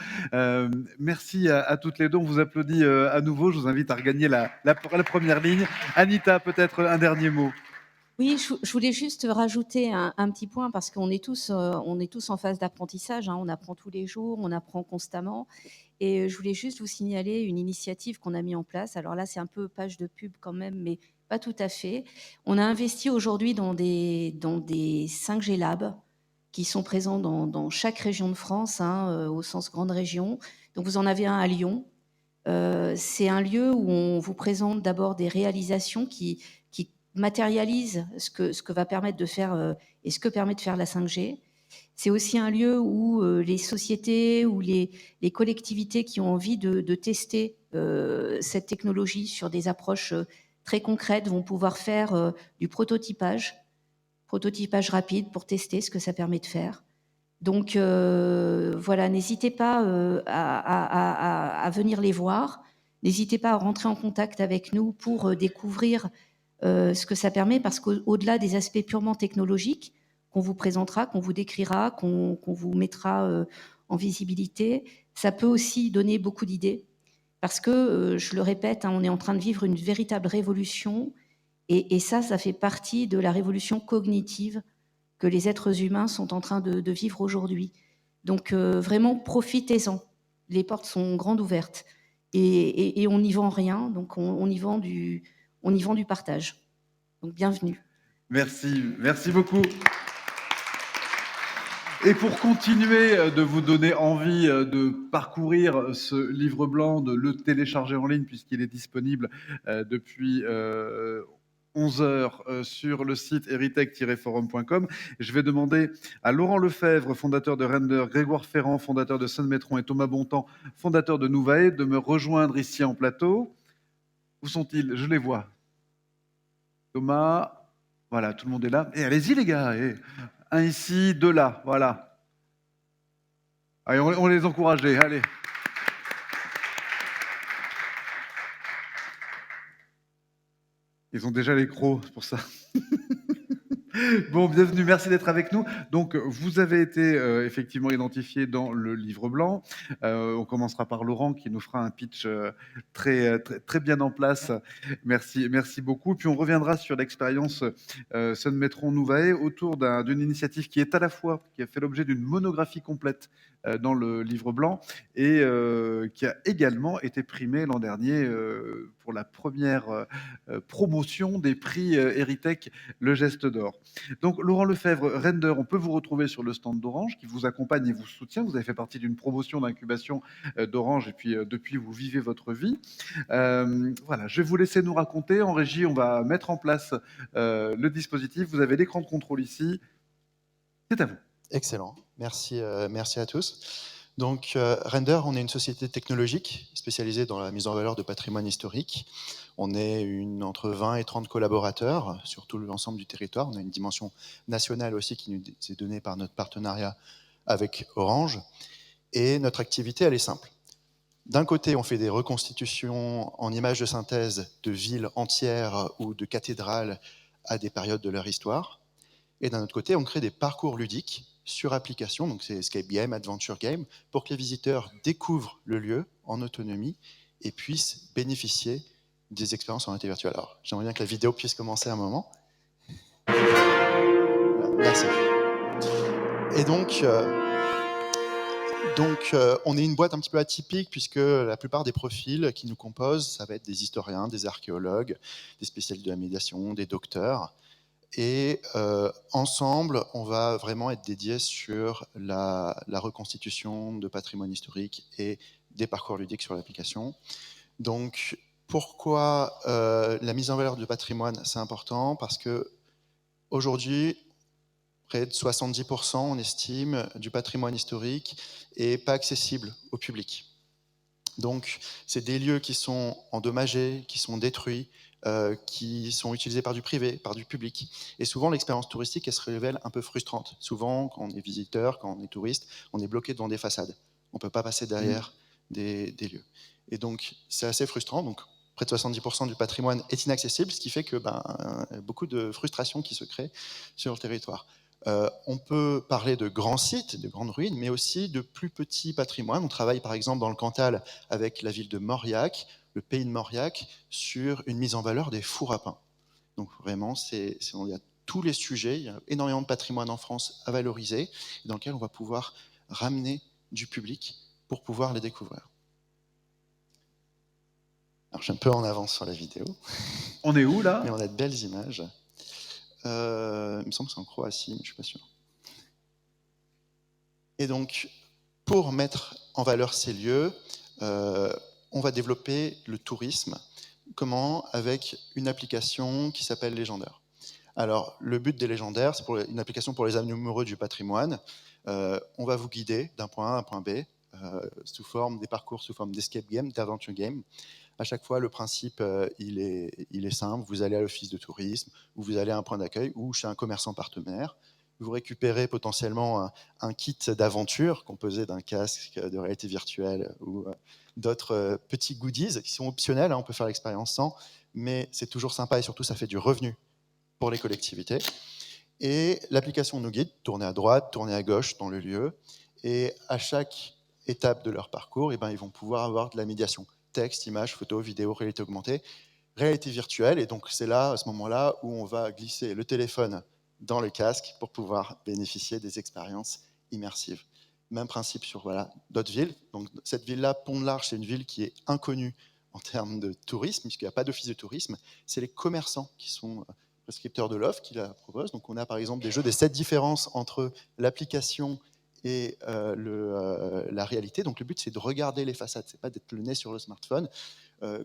Merci à toutes les deux. On vous applaudit à nouveau. Je vous invite à regagner la première ligne. Anita, peut-être un dernier mot. Oui, je voulais juste rajouter un petit point parce qu'on est tous en phase d'apprentissage. On apprend tous les jours, on apprend constamment. Et je voulais juste vous signaler une initiative qu'on a mis en place. Alors là, c'est un peu page de pub quand même, mais pas tout à fait. On a investi aujourd'hui dans des 5G Labs qui sont présents dans chaque région de France, au sens grande région. Donc vous en avez un à Lyon. C'est un lieu où on vous présente d'abord des réalisations qui matérialisent ce que va permettre de faire et ce que permet de faire la 5G. C'est aussi un lieu où les sociétés ou les collectivités qui ont envie de tester cette technologie sur des approches très concrètes vont pouvoir faire du prototypage rapide pour tester ce que ça permet de faire. Donc voilà, n'hésitez pas à venir les voir, n'hésitez pas à rentrer en contact avec nous pour découvrir ce que ça permet, parce qu'au-delà des aspects purement technologiques qu'on vous présentera, qu'on vous décrira, qu'on vous mettra en visibilité, ça peut aussi donner beaucoup d'idées, parce que, je le répète, on est en train de vivre une véritable révolution, et ça fait partie de la révolution cognitive que les êtres humains sont en train de vivre aujourd'hui. Donc vraiment, profitez-en. Les portes sont grandes ouvertes, et on n'y vend rien, donc on y vend du partage. Donc bienvenue. Merci beaucoup. Et pour continuer de vous donner envie de parcourir ce livre blanc, de le télécharger en ligne puisqu'il est disponible depuis 11h sur le site heritech-forum.com. Je vais demander à Laurent Lefebvre, fondateur de Render, Grégoire Ferrand, fondateur de Sun-Metron, et Thomas Bontemps, fondateur de Nouvae, de me rejoindre ici en plateau. Où sont-ils? Je les vois. Thomas, voilà, tout le monde est là. Et allez-y les gars, un ici, deux là, voilà. Allez, on les encourage, allez. Ils ont déjà les crocs, c'est pour ça. Bon, bienvenue, merci d'être avec nous. Donc, vous avez été effectivement identifié dans le livre blanc. On commencera par Laurent qui nous fera un pitch très bien en place. Merci beaucoup. Puis on reviendra sur l'expérience Sun-Metron Nouvae autour d'une initiative qui est à la fois, qui a fait l'objet d'une monographie complète dans le livre blanc et qui a également été primée l'an dernier pour la première promotion des prix Heritech, le geste d'or. Donc, Laurent Lefebvre, Render, on peut vous retrouver sur le stand d'Orange qui vous accompagne et vous soutient. Vous avez fait partie d'une promotion d'incubation d'Orange et puis depuis, vous vivez votre vie. Voilà, je vais vous laisser nous raconter. En régie, on va mettre en place le dispositif. Vous avez l'écran de contrôle ici. C'est à vous. Excellent. Merci à tous. Donc, Render, on est une société technologique spécialisée dans la mise en valeur de patrimoine historique. On est entre 20 et 30 collaborateurs sur tout l'ensemble du territoire. On a une dimension nationale aussi qui nous est donnée par notre partenariat avec Orange. Et notre activité, elle est simple. D'un côté, on fait des reconstitutions en images de synthèse de villes entières ou de cathédrales à des périodes de leur histoire. Et d'un autre côté, on crée des parcours ludiques sur application, donc c'est escape game, adventure game, pour que les visiteurs découvrent le lieu en autonomie et puissent bénéficier des expériences en réalité virtuelle. Alors, j'aimerais bien que la vidéo puisse commencer un moment. Voilà, merci. Et donc, on est une boîte un petit peu atypique puisque la plupart des profils qui nous composent, ça va être des historiens, des archéologues, des spécialistes de la médiation, des docteurs. Et ensemble, on va vraiment être dédiés sur la reconstitution de patrimoine historique et des parcours ludiques sur l'application. Donc, pourquoi la mise en valeur du patrimoine, c'est important? Parce que aujourd'hui, près de 70%, on estime, du patrimoine historique n'est pas accessible au public. Donc, c'est des lieux qui sont endommagés, qui sont détruits, qui sont utilisés par du privé, par du public. Et souvent, l'expérience touristique, elle se révèle un peu frustrante. Souvent, quand on est visiteur, quand on est touriste, on est bloqué devant des façades. On ne peut pas passer derrière des lieux. Et donc, c'est assez frustrant. Donc, près de 70% du patrimoine est inaccessible, ce qui fait que beaucoup de frustration qui se crée sur le territoire. On peut parler de grands sites, de grandes ruines, mais aussi de plus petits patrimoines. On travaille par exemple dans le Cantal avec la ville de Mauriac, le pays de Mauriac, sur une mise en valeur des fours à pain. Donc vraiment, il y a tous les sujets, il y a énormément de patrimoine en France à valoriser, dans lequel on va pouvoir ramener du public pour pouvoir les découvrir. Alors je suis un peu en avance sur la vidéo. On est où là? Mais on a de belles images. Il me semble que c'est en Croatie, mais je ne suis pas sûr. Et donc, pour mettre en valeur ces lieux, on va développer le tourisme. Comment? Avec une application qui s'appelle Légendaire. Alors, le but des Légendaires, c'est une application pour les amoureux du patrimoine. On va vous guider d'un point A à un point B, sous forme des parcours, sous forme d'escape game, d'adventure game. À chaque fois, le principe, il est simple. Vous allez à l'office de tourisme, ou vous allez à un point d'accueil, ou chez un commerçant partenaire. Vous récupérez potentiellement un kit d'aventure composé d'un casque de réalité virtuelle ou d'autres petits goodies qui sont optionnels. On peut faire l'expérience sans, mais c'est toujours sympa et surtout, ça fait du revenu pour les collectivités. Et l'application nous guide, tournez à droite, tournez à gauche dans le lieu. Et à chaque étape de leur parcours, ils vont pouvoir avoir de la médiation. Texte, images, photos, vidéos, réalité augmentée, réalité virtuelle. Et donc, c'est là, à ce moment-là, où on va glisser le téléphone dans le casque pour pouvoir bénéficier des expériences immersives. Même principe sur d'autres villes. Donc, cette ville-là, Pont-de-l'Arche, c'est une ville qui est inconnue en termes de tourisme, puisqu'il n'y a pas d'office de tourisme. C'est les commerçants qui sont prescripteurs de l'offre qui la proposent. Donc, on a par exemple des jeux des 7 différences entre l'application et la réalité. Donc le but, c'est de regarder les façades, c'est pas d'être le nez sur le smartphone.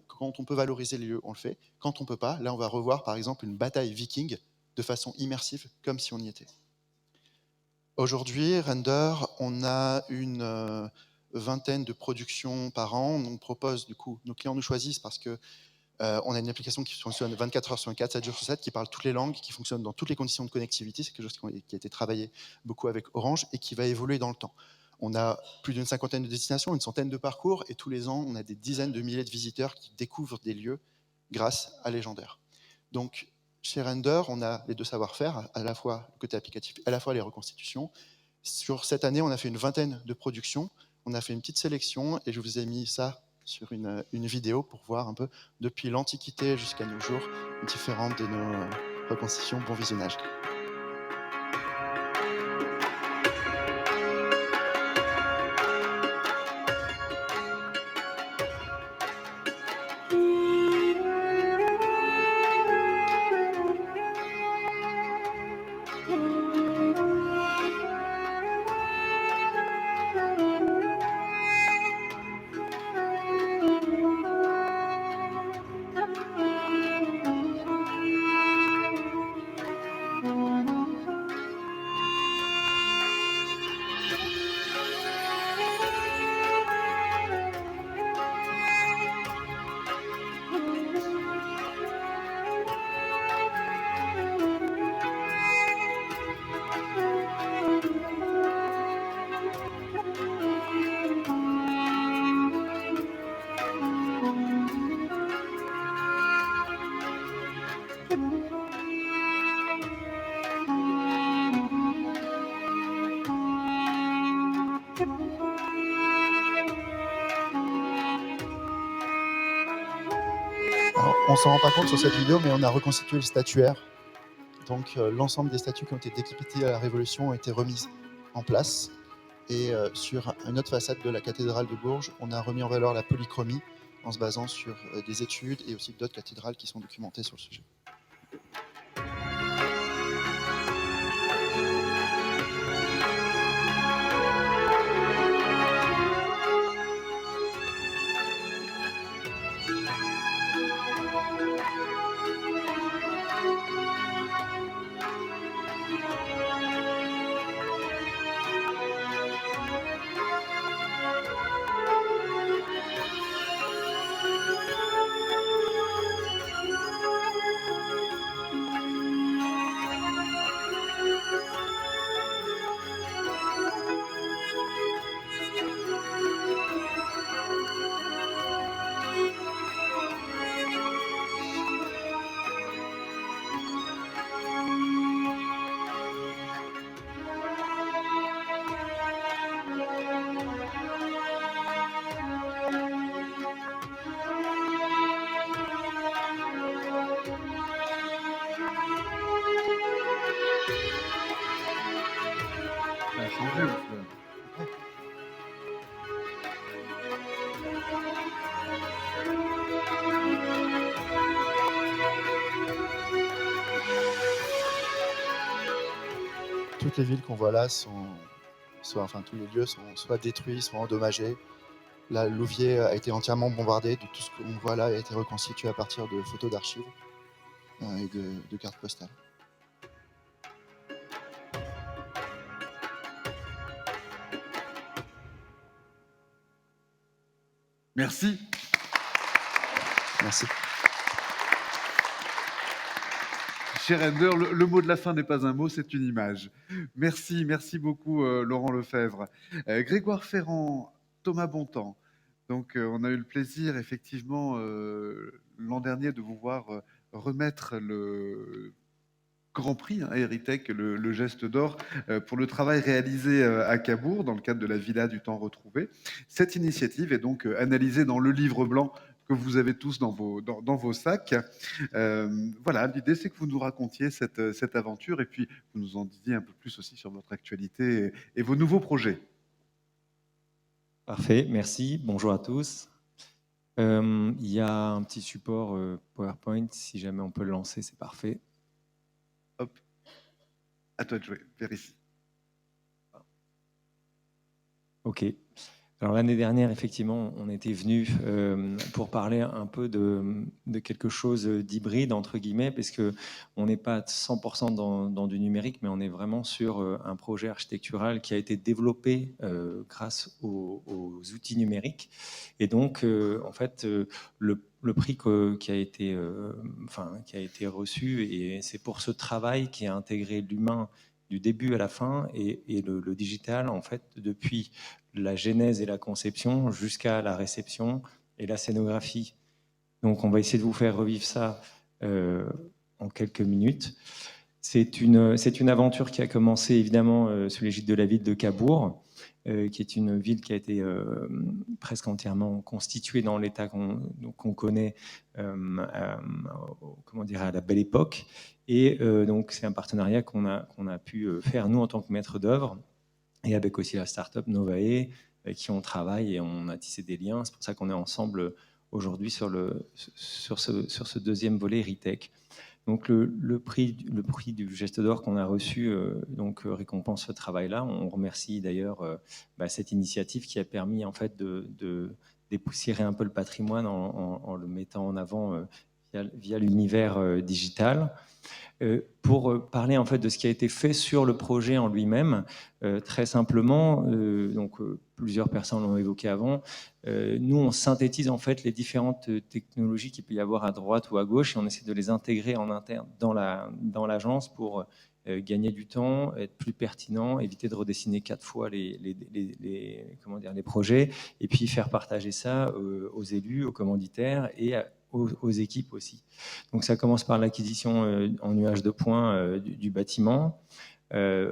Quand on peut valoriser les lieux, on le fait. Quand on peut pas, là, on va revoir par exemple une bataille viking de façon immersive, comme si on y était. Aujourd'hui, Render, on a une vingtaine de productions par an. On propose, du coup, nos clients nous choisissent parce que on a une application qui fonctionne 24 heures sur 24, 7 jours sur 7, qui parle toutes les langues, qui fonctionne dans toutes les conditions de connectivité. C'est quelque chose qui a été travaillé beaucoup avec Orange et qui va évoluer dans le temps. On a plus d'une cinquantaine de destinations, une centaine de parcours, et tous les ans, on a des dizaines de milliers de visiteurs qui découvrent des lieux grâce à Légendaire. Donc, chez Render, on a les deux savoir-faire, à la fois le côté applicatif, à la fois les reconstitutions. Sur cette année, on a fait une vingtaine de productions. On a fait une petite sélection, et je vous ai mis ça sur une vidéo pour voir un peu depuis l'Antiquité jusqu'à nos jours différentes de nos reconstitutions. Bon visionnage. Alors, on ne s'en rend pas compte sur cette vidéo, mais on a reconstitué le statuaire Donc l'ensemble des statues qui ont été décapitées à la Révolution ont été remises en place. Et sur une autre façade de la cathédrale de Bourges, on a remis en valeur la polychromie en se basant sur des études et aussi d'autres cathédrales qui sont documentées sur le sujet. Ça a changé aussi. Toutes les villes qu'on voit là enfin tous les lieux sont soit détruits, soit endommagés. Là, Louviers a été entièrement bombardé. Tout ce qu'on voit là a été reconstitué à partir de photos d'archives et de cartes postales. Merci. Merci. Cher Render, le mot de la fin n'est pas un mot, c'est une image. Merci, merci beaucoup Laurent Lefebvre. Grégoire Ferrand, Thomas Bontemps. Donc on a eu le plaisir effectivement l'an dernier de vous voir remettre le Grand Prix à Héritech, le geste d'or, pour le travail réalisé à Cabourg dans le cadre de la Villa du Temps Retrouvé. Cette initiative est donc analysée dans le livre blanc que vous avez tous dans vos sacs. Voilà, l'idée c'est que vous nous racontiez cette aventure et puis vous nous en disiez un peu plus aussi sur votre actualité et vos nouveaux projets. Parfait, merci. Bonjour à tous. Il y a un petit support PowerPoint, si jamais on peut le lancer, c'est parfait. Hop, à toi de jouer, vers ici. Ok. Alors l'année dernière, effectivement, on était venu pour parler un peu de quelque chose d'hybride, entre guillemets, parce qu'on n'est pas 100% dans du numérique, mais on est vraiment sur un projet architectural qui a été développé grâce aux outils numériques. Et donc, en fait, le prix qui a été reçu, et c'est pour ce travail qui a intégré l'humain du début à la fin et le digital, en fait, depuis la genèse et la conception jusqu'à la réception et la scénographie. Donc on va essayer de vous faire revivre ça en quelques minutes. C'est une aventure qui a commencé évidemment sous l'égide de la ville de Cabourg, qui est une ville qui a été presque entièrement constituée dans l'état qu'on connaît comment dire, à la belle époque. Et donc c'est un partenariat qu'on a pu faire nous en tant que maître d'œuvre, et avec aussi la start-up Novae, avec qui on travaille et on a tissé des liens. C'est pour ça qu'on est ensemble aujourd'hui sur ce deuxième volet Héritech. Donc le prix du geste d'or qu'on a reçu récompense ce travail-là. On remercie d'ailleurs cette initiative qui a permis en fait de dépoussiérer un peu le patrimoine en le mettant en avant via l'univers digital. Pour parler en fait de ce qui a été fait sur le projet en lui-même, très simplement, plusieurs personnes l'ont évoqué avant, nous on synthétise en fait les différentes technologies qu'il peut y avoir à droite ou à gauche et on essaie de les intégrer en interne dans l'agence pour gagner du temps, être plus pertinent, éviter de redessiner 4 fois les projets et puis faire partager ça aux élus, aux commanditaires et aux équipes aussi. Donc ça commence par l'acquisition en nuage de points du bâtiment.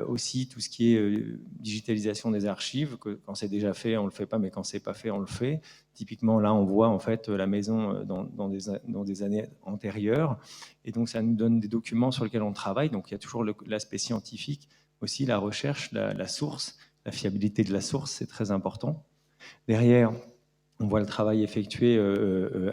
Aussi tout ce qui est digitalisation des archives, que quand c'est déjà fait, on ne le fait pas, mais quand c'est pas fait, on le fait. Typiquement, là, on voit en fait la maison dans des années antérieures. Et donc, ça nous donne des documents sur lesquels on travaille. Donc, il y a toujours l'aspect scientifique, aussi la recherche, la source, la fiabilité de la source, c'est très important. Derrière, on voit le travail effectué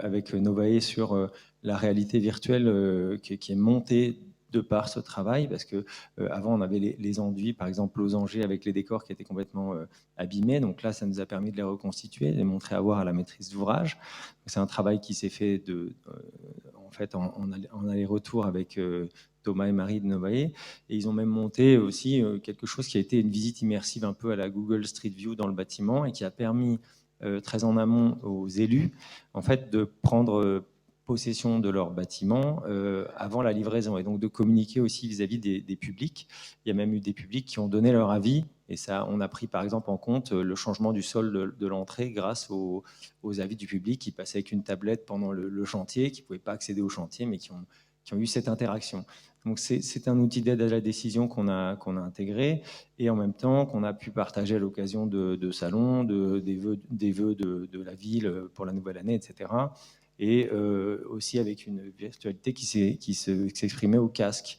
avec Novae sur la réalité virtuelle qui est montée de par ce travail, parce que avant on avait les enduits, par exemple losangers avec les décors qui étaient complètement abîmés. Donc là, ça nous a permis de les reconstituer, de les montrer à voir à la maîtrise d'ouvrage. C'est un travail qui s'est fait en fait en aller-retour avec Thomas et Marie de Novae, et ils ont même monté aussi quelque chose qui a été une visite immersive un peu à la Google Street View dans le bâtiment et qui a permis très en amont aux élus en fait de prendre possession de leur bâtiment avant la livraison, et donc de communiquer aussi vis-à-vis des publics. Il y a même eu des publics qui ont donné leur avis, et ça, on a pris par exemple en compte le changement du sol de l'entrée grâce aux avis du public qui passaient avec une tablette pendant le chantier, qui ne pouvaient pas accéder au chantier, mais qui ont eu cette interaction. Donc c'est un outil d'aide à la décision qu'on a intégré, et en même temps qu'on a pu partager à l'occasion de salons, des vœux de la ville pour la nouvelle année, etc. Et aussi avec une virtualité qui s'exprimait au casque.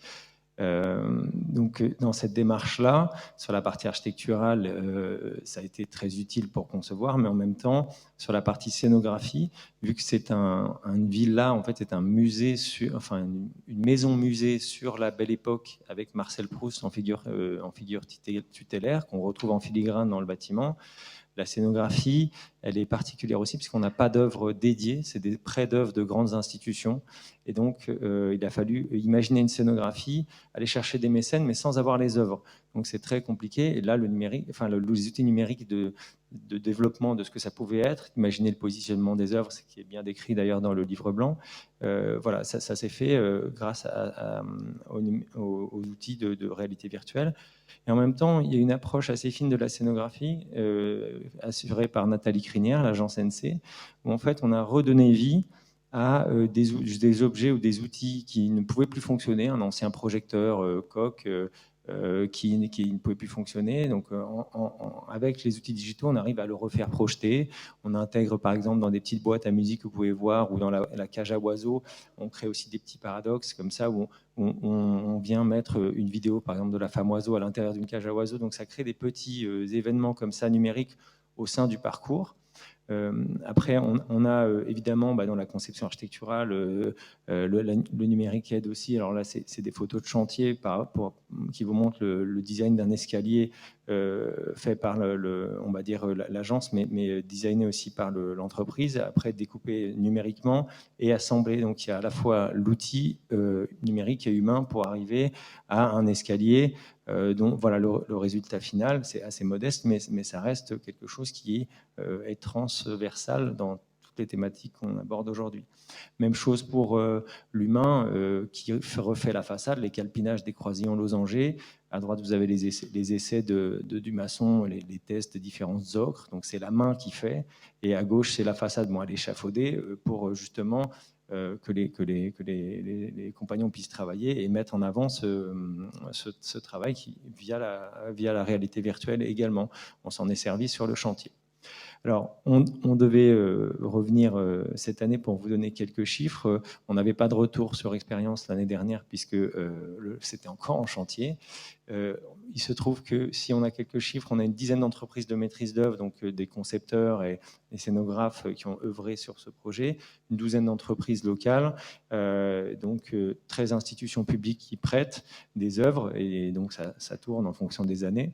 Donc dans cette démarche-là, sur la partie architecturale, ça a été très utile pour concevoir, mais en même temps, sur la partie scénographie, vu que c'est une villa, en fait, c'est un musée, une maison-musée sur la Belle Époque avec Marcel Proust en figure tutélaire, qu'on retrouve en filigrane dans le bâtiment. La scénographie, elle est particulière aussi puisqu'on n'a pas d'œuvres dédiées, c'est des prêts d'œuvres de grandes institutions. Et donc, il a fallu imaginer une scénographie, aller chercher des mécènes, mais sans avoir les œuvres. Donc, c'est très compliqué. Et là, les outils numériques de développement de ce que ça pouvait être, imaginer le positionnement des œuvres, ce qui est bien décrit d'ailleurs dans le livre blanc. Voilà, ça s'est fait grâce aux outils de réalité virtuelle. Et en même temps, il y a une approche assez fine de la scénographie, assurée par Nathalie Crinière, l'agence NC, où en fait on a redonné vie à des objets ou des outils qui ne pouvaient plus fonctionner, un ancien projecteur Koch qui ne pouvait plus fonctionner. Donc avec les outils digitaux, on arrive à le refaire projeter. On intègre par exemple dans des petites boîtes à musique que vous pouvez voir, ou dans la cage à oiseaux, on crée aussi des petits paradoxes comme ça, où on vient mettre une vidéo par exemple de la femme oiseau à l'intérieur d'une cage à oiseaux. Donc ça crée des petits événements comme ça numériques au sein du parcours. Après, on a évidemment dans la conception architecturale, le numérique aide aussi. Alors là, c'est des photos de chantier qui vous montrent le design d'un escalier fait par on va dire l'agence, mais designé aussi par l'entreprise, après découpé numériquement et assemblé. Donc il y a à la fois l'outil numérique et humain pour arriver à un escalier dont voilà le résultat final, c'est assez modeste, mais ça reste quelque chose qui est transversal dans toutes les thématiques qu'on aborde aujourd'hui. Même chose pour l'humain qui refait la façade, les calpinages des croisillons losangers. À droite, vous avez les essais du maçon, les tests des différentes ocres. Donc c'est la main qui fait. Et à gauche, c'est la façade à l'échafaudé pour justement que les compagnons puissent travailler et mettre en avant ce travail via la réalité virtuelle également. On s'en est servi sur le chantier. Alors, on devait revenir cette année pour vous donner quelques chiffres. On n'avait pas de retour sur expérience l'année dernière puisque c'était encore en chantier. Il se trouve que si on a quelques chiffres, on a une dizaine d'entreprises de maîtrise d'œuvre, donc des concepteurs et des scénographes qui ont œuvré sur ce projet, une douzaine d'entreprises locales, donc 13 institutions publiques qui prêtent des œuvres, et donc ça tourne en fonction des années.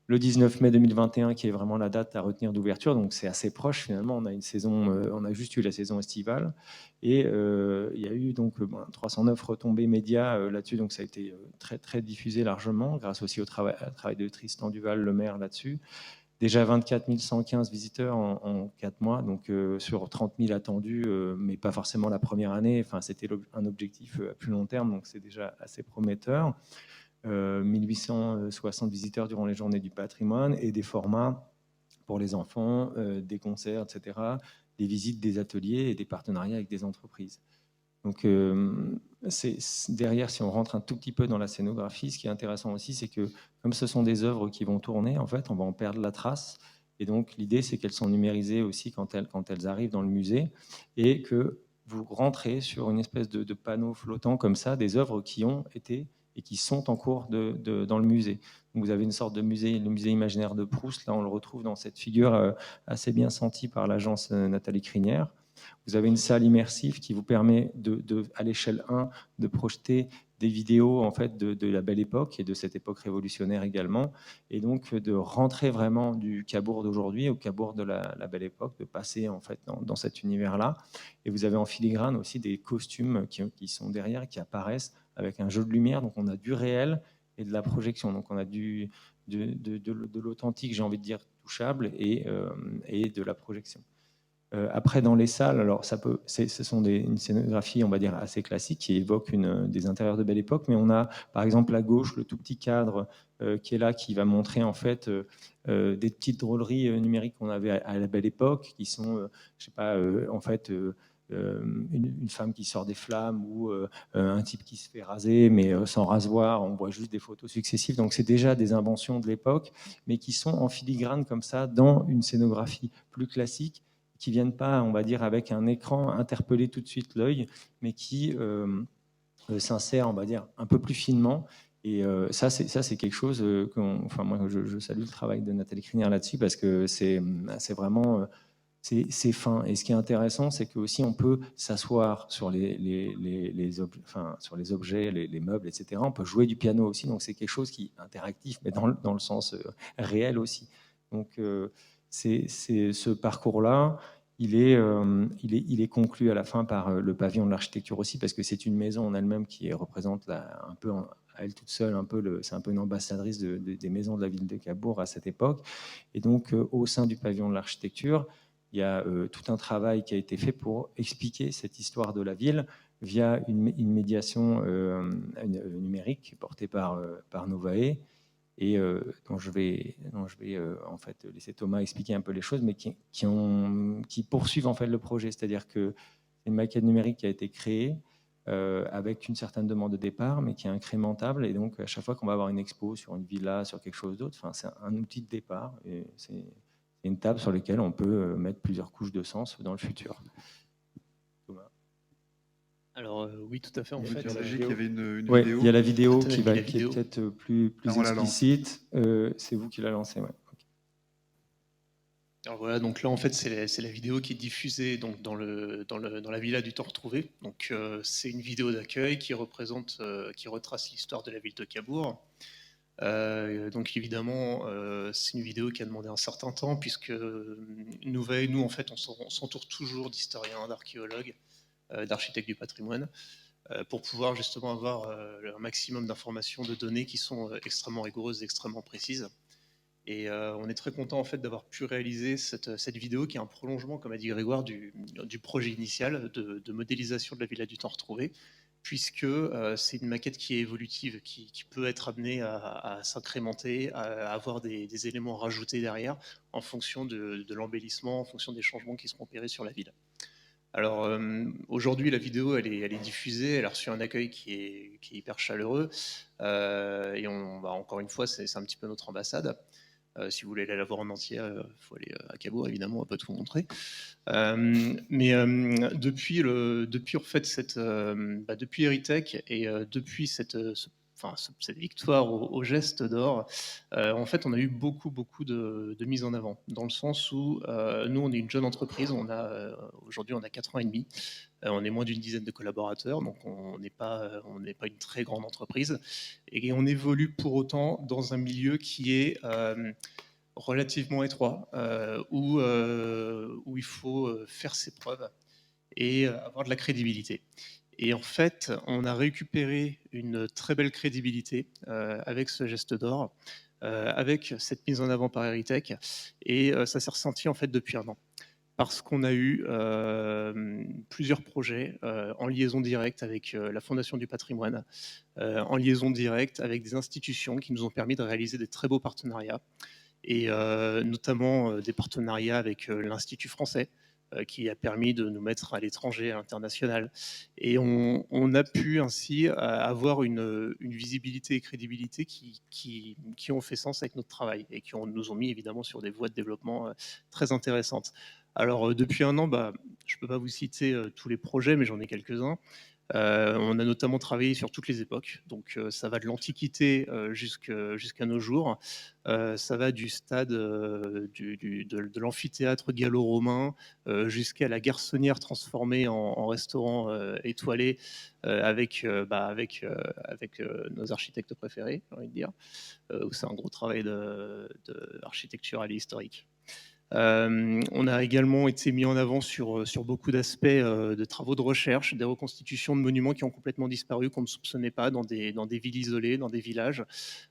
Le 19 mai 2021, qui est vraiment la date à retenir d'ouverture, donc c'est assez proche finalement. On a une saison, on a juste eu la saison estivale, et il y a eu donc 309 retombées médias là-dessus, donc ça a été très très diffusé largement, grâce aussi au travail de Tristan Duval, le maire, là-dessus. Déjà 24 115 visiteurs en 4 mois, donc sur 30 000 attendus, mais pas forcément la première année. Enfin, c'était un objectif à plus long terme, donc c'est déjà assez prometteur. 1860 visiteurs durant les journées du patrimoine, et des formats pour les enfants, des concerts, etc., des visites, des ateliers et des partenariats avec des entreprises. Donc, derrière, si on rentre un tout petit peu dans la scénographie, ce qui est intéressant aussi, c'est que comme ce sont des œuvres qui vont tourner, en fait, on va en perdre la trace. Et donc, l'idée, c'est qu'elles sont numérisées aussi quand elles arrivent dans le musée et que vous rentrez sur une espèce de panneau flottant comme ça, des œuvres qui ont été et qui sont en cours dans le musée. Donc, vous avez une sorte de musée, le musée imaginaire de Proust. Là, on le retrouve dans cette figure assez bien sentie par l'agence Nathalie Crinière. Vous avez une salle immersive qui vous permet, à l'échelle 1, de projeter des vidéos en fait, de la Belle Époque et de cette époque révolutionnaire également, et donc de rentrer vraiment du Cabourg d'aujourd'hui au Cabourg de la Belle Époque, de passer en fait, dans cet univers-là. Et vous avez en filigrane aussi des costumes qui sont derrière et qui apparaissent avec un jeu de lumière. Donc on a du réel et de la projection. Donc on a de l'authentique, j'ai envie de dire, touchable et de la projection. Après, dans les salles, alors ce sont une scénographie, on va dire, assez classique qui évoque des intérieurs de Belle Époque, mais on a, par exemple, à gauche, le tout petit cadre qui est là, qui va montrer en fait des petites drôleries numériques qu'on avait à la Belle Époque, qui sont, je sais pas, en fait, une femme qui sort des flammes ou un type qui se fait raser, mais sans rasoir. On voit juste des photos successives. Donc, c'est déjà des inventions de l'époque, mais qui sont en filigrane comme ça dans une scénographie plus classique, qui viennent pas, on va dire, avec un écran interpeller tout de suite l'œil, mais qui s'insèrent, on va dire, un peu plus finement. Et ça, c'est quelque chose enfin, moi, je salue le travail de Nathalie Crinière là-dessus parce que c'est vraiment c'est fin. Et ce qui est intéressant, c'est que aussi on peut s'asseoir sur sur les objets, les meubles, etc. On peut jouer du piano aussi, donc c'est quelque chose qui est interactif, mais dans le sens réel aussi. Donc ce parcours-là, il est conclu à la fin par le pavillon de l'architecture aussi, parce que c'est une maison en elle-même qui représente un peu à elle toute seule, c'est un peu une ambassadrice des maisons de la ville de Cabourg à cette époque. Et donc, au sein du pavillon de l'architecture, il y a tout un travail qui a été fait pour expliquer cette histoire de la ville via une médiation numérique portée par Novae, et dont je vais en fait laisser Thomas expliquer un peu les choses, mais qui poursuivent en fait le projet. C'est-à-dire que c'est une maquette numérique qui a été créée avec une certaine demande de départ, mais qui est incrémentable. Et donc, à chaque fois qu'on va avoir une expo sur une villa, sur quelque chose d'autre, c'est un outil de départ. Et c'est une table sur laquelle on peut mettre plusieurs couches de sens dans le futur. Thomas. Alors oui, tout à fait. En fait, il y avait une ouais, vidéo. il y a la vidéo qui la est vidéo. peut-être plus explicite. C'est vous qui la lancez, ouais. Okay. Alors voilà, donc là en fait c'est la vidéo qui est diffusée donc dans la villa du temps retrouvé. Donc c'est une vidéo d'accueil qui retrace l'histoire de la ville de Cabourg. Donc évidemment c'est une vidéo qui a demandé un certain temps puisque nous en fait on s'entoure toujours d'historiens, d'archéologues, d'architectes du patrimoine pour pouvoir justement avoir un maximum d'informations, de données qui sont extrêmement rigoureuses, extrêmement précises. Et on est très content en fait d'avoir pu réaliser cette vidéo qui est un prolongement, comme a dit Grégoire, du projet initial de modélisation de la villa du temps retrouvé, puisque c'est une maquette qui est évolutive, qui peut être amenée à s'incrémenter, à avoir des éléments rajoutés derrière en fonction de l'embellissement, en fonction des changements qui seront opérés sur la ville. Alors aujourd'hui, la vidéo, elle est diffusée, elle a reçu un accueil qui est hyper chaleureux, et encore une fois, c'est un petit peu notre ambassade. Si vous voulez aller la voir en entier, il faut aller à Cabourg, évidemment, on va pas tout vous montrer. Mais depuis en fait depuis Eritech et depuis cette victoire au geste d'or, en fait, on a eu beaucoup de mise en avant, dans le sens où nous, on est une jeune entreprise, aujourd'hui, on a 4 ans et demi, on est moins d'une dizaine de collaborateurs, donc on n'est pas une très grande entreprise, et on évolue pour autant dans un milieu qui est relativement étroit, où il faut faire ses preuves et avoir de la crédibilité. Et en fait, on a récupéré une très belle crédibilité avec ce geste d'or, avec cette mise en avant par Eritech, et ça s'est ressenti en fait depuis 1 an. Parce qu'on a eu plusieurs projets en liaison directe avec la Fondation du patrimoine, en liaison directe avec des institutions qui nous ont permis de réaliser des très beaux partenariats, et notamment des partenariats avec l'Institut français, qui a permis de nous mettre à l'étranger, à l'international. Et on a pu ainsi avoir une visibilité et crédibilité qui ont fait sens avec notre travail et qui nous ont mis évidemment sur des voies de développement très intéressantes. Alors depuis un an, je ne peux pas vous citer tous les projets, mais j'en ai quelques-uns. On a notamment travaillé sur toutes les époques, donc ça va de l'Antiquité jusqu'à nos jours. Ça va du stade de l'amphithéâtre gallo-romain jusqu'à la garçonnière transformée en restaurant étoilé avec nos architectes préférés, j'ai envie de dire, où c'est un gros travail architectural et historique. On a également été mis en avant sur beaucoup d'aspects de travaux de recherche, des reconstitutions de monuments qui ont complètement disparu, qu'on ne soupçonnait pas dans des villes isolées, dans des villages.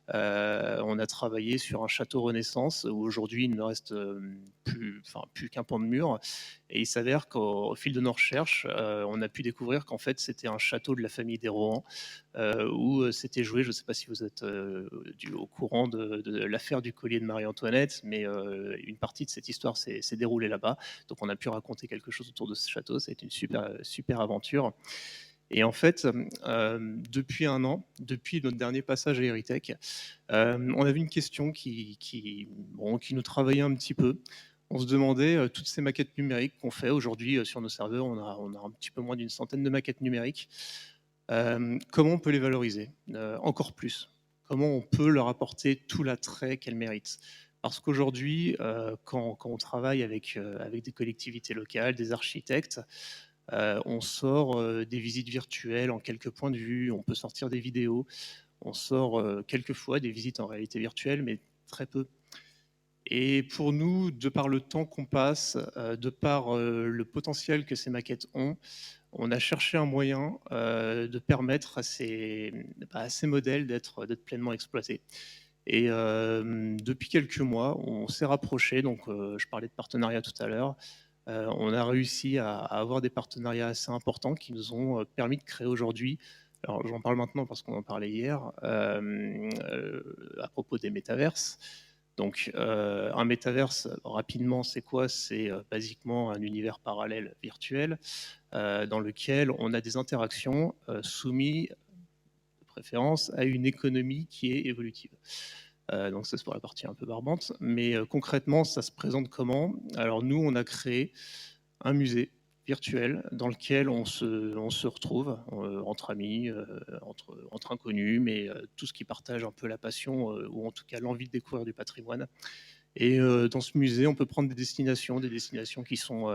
On a travaillé sur un château Renaissance où aujourd'hui il ne reste plus qu'un pan de mur. Et il s'avère qu'au fil de nos recherches, on a pu découvrir qu'en fait c'était un château de la famille des Rohan où c'était joué, je ne sais pas si vous êtes au courant de l'affaire du collier de Marie-Antoinette, mais une partie de cette histoire s'est déroulée là-bas. Donc on a pu raconter quelque chose autour de ce château, ça a été une super aventure. Et en fait, depuis un an, depuis notre dernier passage à Heritech, on avait une question qui nous travaillait un petit peu. On se demandait, toutes ces maquettes numériques qu'on fait aujourd'hui sur nos serveurs, on a un petit peu moins d'une centaine de maquettes numériques, comment on peut les valoriser encore plus? Comment on peut leur apporter tout l'attrait qu'elles méritent? Parce qu'aujourd'hui, quand on travaille avec des collectivités locales, des architectes, on sort des visites virtuelles en quelques points de vue, on peut sortir des vidéos, on sort quelquefois des visites en réalité virtuelle, mais très peu. Et pour nous, de par le temps qu'on passe, de par le potentiel que ces maquettes ont, on a cherché un moyen de permettre à ces modèles d'être pleinement exploités. Et depuis quelques mois, on s'est rapproché, donc je parlais de partenariat tout à l'heure, on a réussi à avoir des partenariats assez importants qui nous ont permis de créer aujourd'hui, alors j'en parle maintenant parce qu'on en parlait hier, à propos des métaverses. Donc un métaverse, rapidement, c'est quoi? C'est basiquement un univers parallèle virtuel dans lequel on a des interactions soumises de préférence à une économie qui est évolutive. Donc ça c'est pour la partie un peu barbante, mais concrètement ça se présente comment? Alors nous on a créé un musée virtuel dans lequel on se retrouve entre amis, entre inconnus, mais tous qui partagent un peu la passion ou en tout cas l'envie de découvrir du patrimoine. Et dans ce musée, on peut prendre des destinations qui sont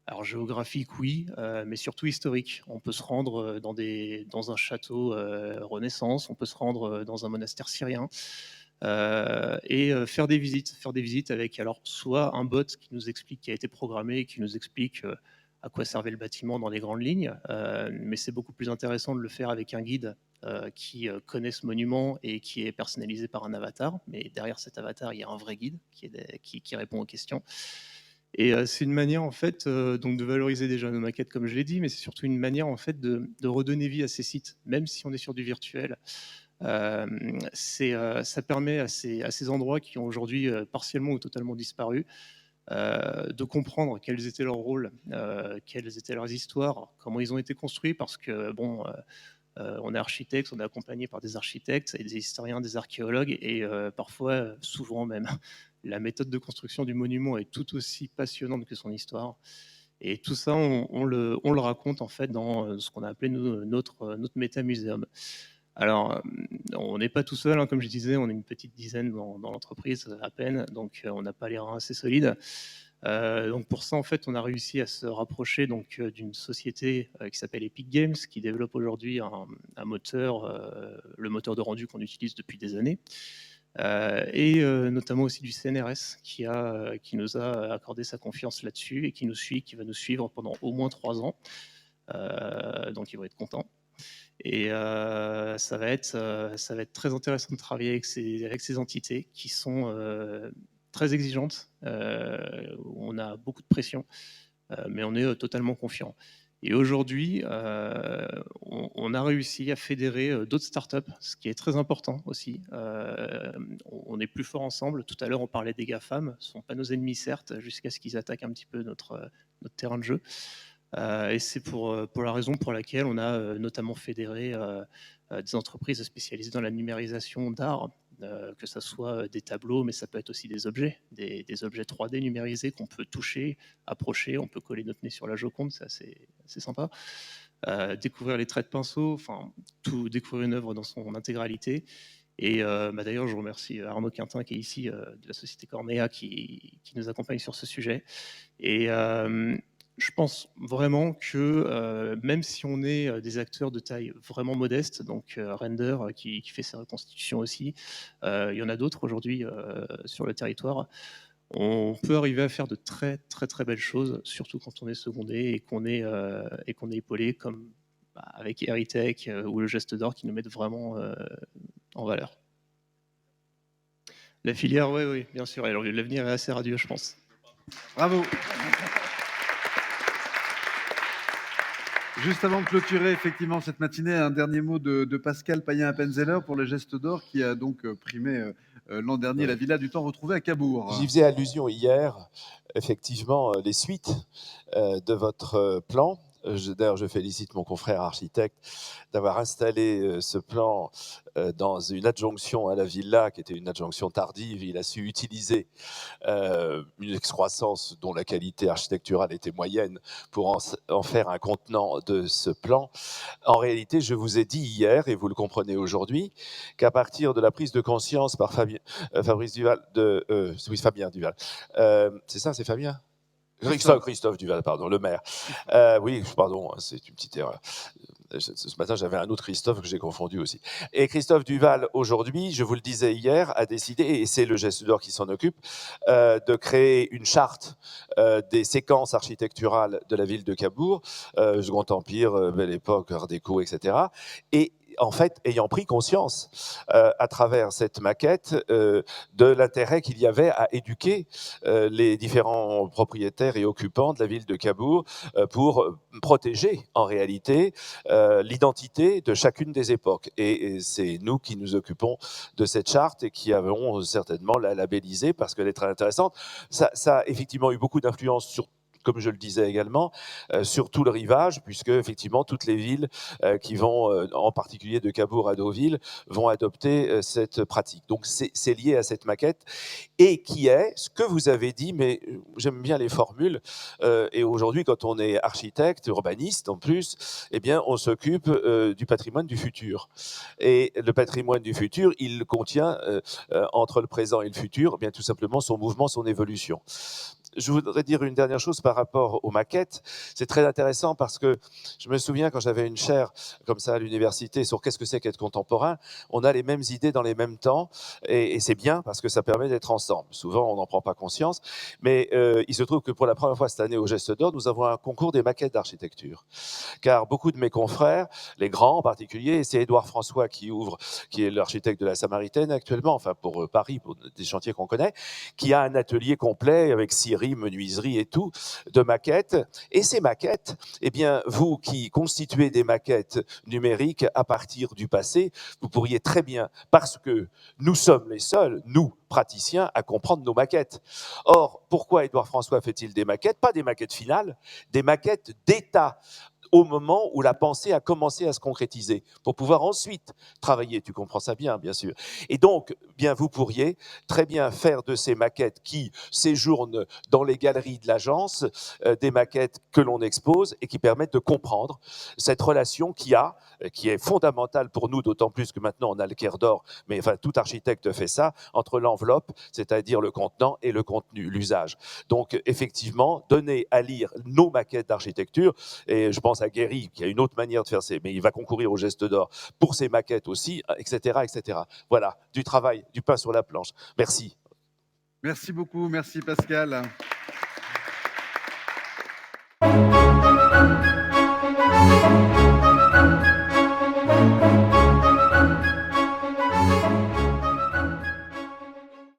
alors géographiques, oui, mais surtout historiques. On peut se rendre dans un château Renaissance, on peut se rendre dans un monastère syrien et faire des visites avec alors soit un bot qui nous explique, qui a été programmé et qui nous explique à quoi servait le bâtiment dans les grandes lignes, mais c'est beaucoup plus intéressant de le faire avec un guide qui connaît ce monument et qui est personnalisé par un avatar. Mais derrière cet avatar, il y a un vrai guide qui répond aux questions. Et c'est une manière en fait donc de valoriser déjà nos maquettes comme je l'ai dit, mais c'est surtout une manière en fait de redonner vie à ces sites, même si on est sur du virtuel. Ça permet à ces endroits qui ont aujourd'hui partiellement ou totalement disparu de comprendre quels étaient leurs rôles, quelles étaient leurs histoires, comment ils ont été construits, parce que bon, on est architecte, on est accompagné par des architectes et des historiens, des archéologues, et parfois, souvent même, la méthode de construction du monument est tout aussi passionnante que son histoire. Et tout ça, on le raconte en fait dans ce qu'on a appelé notre métamuséum. Alors, on n'est pas tout seul, hein, comme je disais, on est une petite dizaine dans l'entreprise à peine, donc on n'a pas les reins assez solides. Donc pour ça, en fait, on a réussi à se rapprocher donc d'une société qui s'appelle Epic Games, qui développe aujourd'hui un moteur, le moteur de rendu qu'on utilise depuis des années, et notamment aussi du CNRS qui nous a accordé sa confiance là-dessus et qui va nous suivre pendant au moins 3 ans. Donc ils vont être contents. Et ça va être très intéressant de travailler avec ces entités qui sont très exigeantes, où on a beaucoup de pression, mais on est totalement confiant. Et aujourd'hui, on a réussi à fédérer d'autres startups, ce qui est très important aussi. On est plus fort ensemble. Tout à l'heure, on parlait des GAFAM. Ce ne sont pas nos ennemis, certes, jusqu'à ce qu'ils attaquent un petit peu notre notre terrain de jeu. Et c'est pour la raison pour laquelle on a notamment fédéré des entreprises spécialisées dans la numérisation d'art, que ce soit des tableaux, mais ça peut être aussi des objets, des objets 3D numérisés qu'on peut toucher, approcher, on peut coller notre nez sur la Joconde, c'est assez sympa. Découvrir les traits de pinceau, enfin, découvrir une œuvre dans son intégralité. Et d'ailleurs, je remercie Arnaud Quintin qui est ici, de la société Cornea, qui nous accompagne sur ce sujet. Et je pense vraiment que même si on est des acteurs de taille vraiment modeste, donc Render qui fait ses reconstitutions aussi, il y en a d'autres aujourd'hui sur le territoire, on peut arriver à faire de très très très belles choses, surtout quand on est secondé et qu'on est épaulé comme avec Eritech ou le Geste d'Or qui nous mettent vraiment en valeur. La filière, oui, bien sûr. Alors, l'avenir est assez radieux, je pense. Bravo. Juste avant de clôturer effectivement cette matinée, un dernier mot de Pascal Payen-Appenzeller pour le Geste d'Or qui a donc primé l'an dernier la Villa du Temps retrouvée à Cabourg. J'y faisais allusion hier, effectivement, les suites de votre plan. D'ailleurs, je félicite mon confrère architecte d'avoir installé ce plan dans une adjonction à la villa, qui était une adjonction tardive. Il a su utiliser une excroissance dont la qualité architecturale était moyenne pour en faire un contenant de ce plan. En réalité, je vous ai dit hier, et vous le comprenez aujourd'hui, qu'à partir de la prise de conscience par Fabrice Duval, oui, Fabien Duval, c'est ça, c'est Fabien ? Christophe Duval, pardon, le maire. Oui, pardon, c'est une petite erreur. Ce matin, j'avais un autre Christophe que j'ai confondu aussi. Et Christophe Duval, aujourd'hui, je vous le disais hier, a décidé, et c'est le Geste d'Or qui s'en occupe, de créer une charte des séquences architecturales de la ville de Cabourg, Second Empire, Belle Époque, Art déco, etc. Et en fait, ayant pris conscience à travers cette maquette de l'intérêt qu'il y avait à éduquer les différents propriétaires et occupants de la ville de Cabourg pour protéger en réalité l'identité de chacune des époques. Et c'est nous qui nous occupons de cette charte et qui avons certainement la labellisée parce qu'elle est très intéressante. Ça a effectivement eu beaucoup d'influence sur, comme je le disais également, sur tout le rivage, puisque effectivement toutes les villes qui vont, en particulier de Cabourg à Deauville, vont adopter cette pratique. Donc c'est lié à cette maquette et qui est ce que vous avez dit, mais j'aime bien les formules. Et aujourd'hui, quand on est architecte, urbaniste en plus, eh bien on s'occupe du patrimoine du futur. Et le patrimoine du futur, il contient entre le présent et le futur, eh bien tout simplement son mouvement, son évolution. Je voudrais dire une dernière chose par rapport aux maquettes. C'est très intéressant parce que je me souviens quand j'avais une chaire comme ça à l'université sur qu'est-ce que c'est qu'être contemporain, on a les mêmes idées dans les mêmes temps et c'est bien parce que ça permet d'être ensemble. Souvent, on n'en prend pas conscience, mais il se trouve que pour la première fois cette année au Geste d'Or, nous avons un concours des maquettes d'architecture. Car beaucoup de mes confrères, les grands en particulier, et c'est Édouard François qui est l'architecte de la Samaritaine actuellement, enfin pour Paris, pour des chantiers qu'on connaît, qui a un atelier complet avec scierie, menuiserie et tout, de maquettes. Et ces maquettes, eh bien, vous qui constituez des maquettes numériques à partir du passé, vous pourriez très bien, parce que nous sommes les seuls, nous, praticiens, à comprendre nos maquettes. Or, pourquoi Édouard François fait-il des maquettes? Pas des maquettes finales, des maquettes d'état, au moment où la pensée a commencé à se concrétiser, pour pouvoir ensuite travailler. Tu comprends ça bien, bien sûr. Et donc, bien, vous pourriez très bien faire de ces maquettes qui séjournent dans les galeries de l'agence, des maquettes que l'on expose et qui permettent de comprendre cette relation qui est fondamentale pour nous, d'autant plus que maintenant on a le Caire d'Or, mais enfin, tout architecte fait ça, entre l'enveloppe, c'est-à-dire le contenant, et le contenu, l'usage. Donc, effectivement, donner à lire nos maquettes d'architecture, et je pense à Guéry, qui a une autre manière de faire mais il va concourir au Geste d'Or pour ses maquettes aussi, etc., etc. Voilà, du travail, du pain sur la planche. Merci. Merci beaucoup, merci Pascal.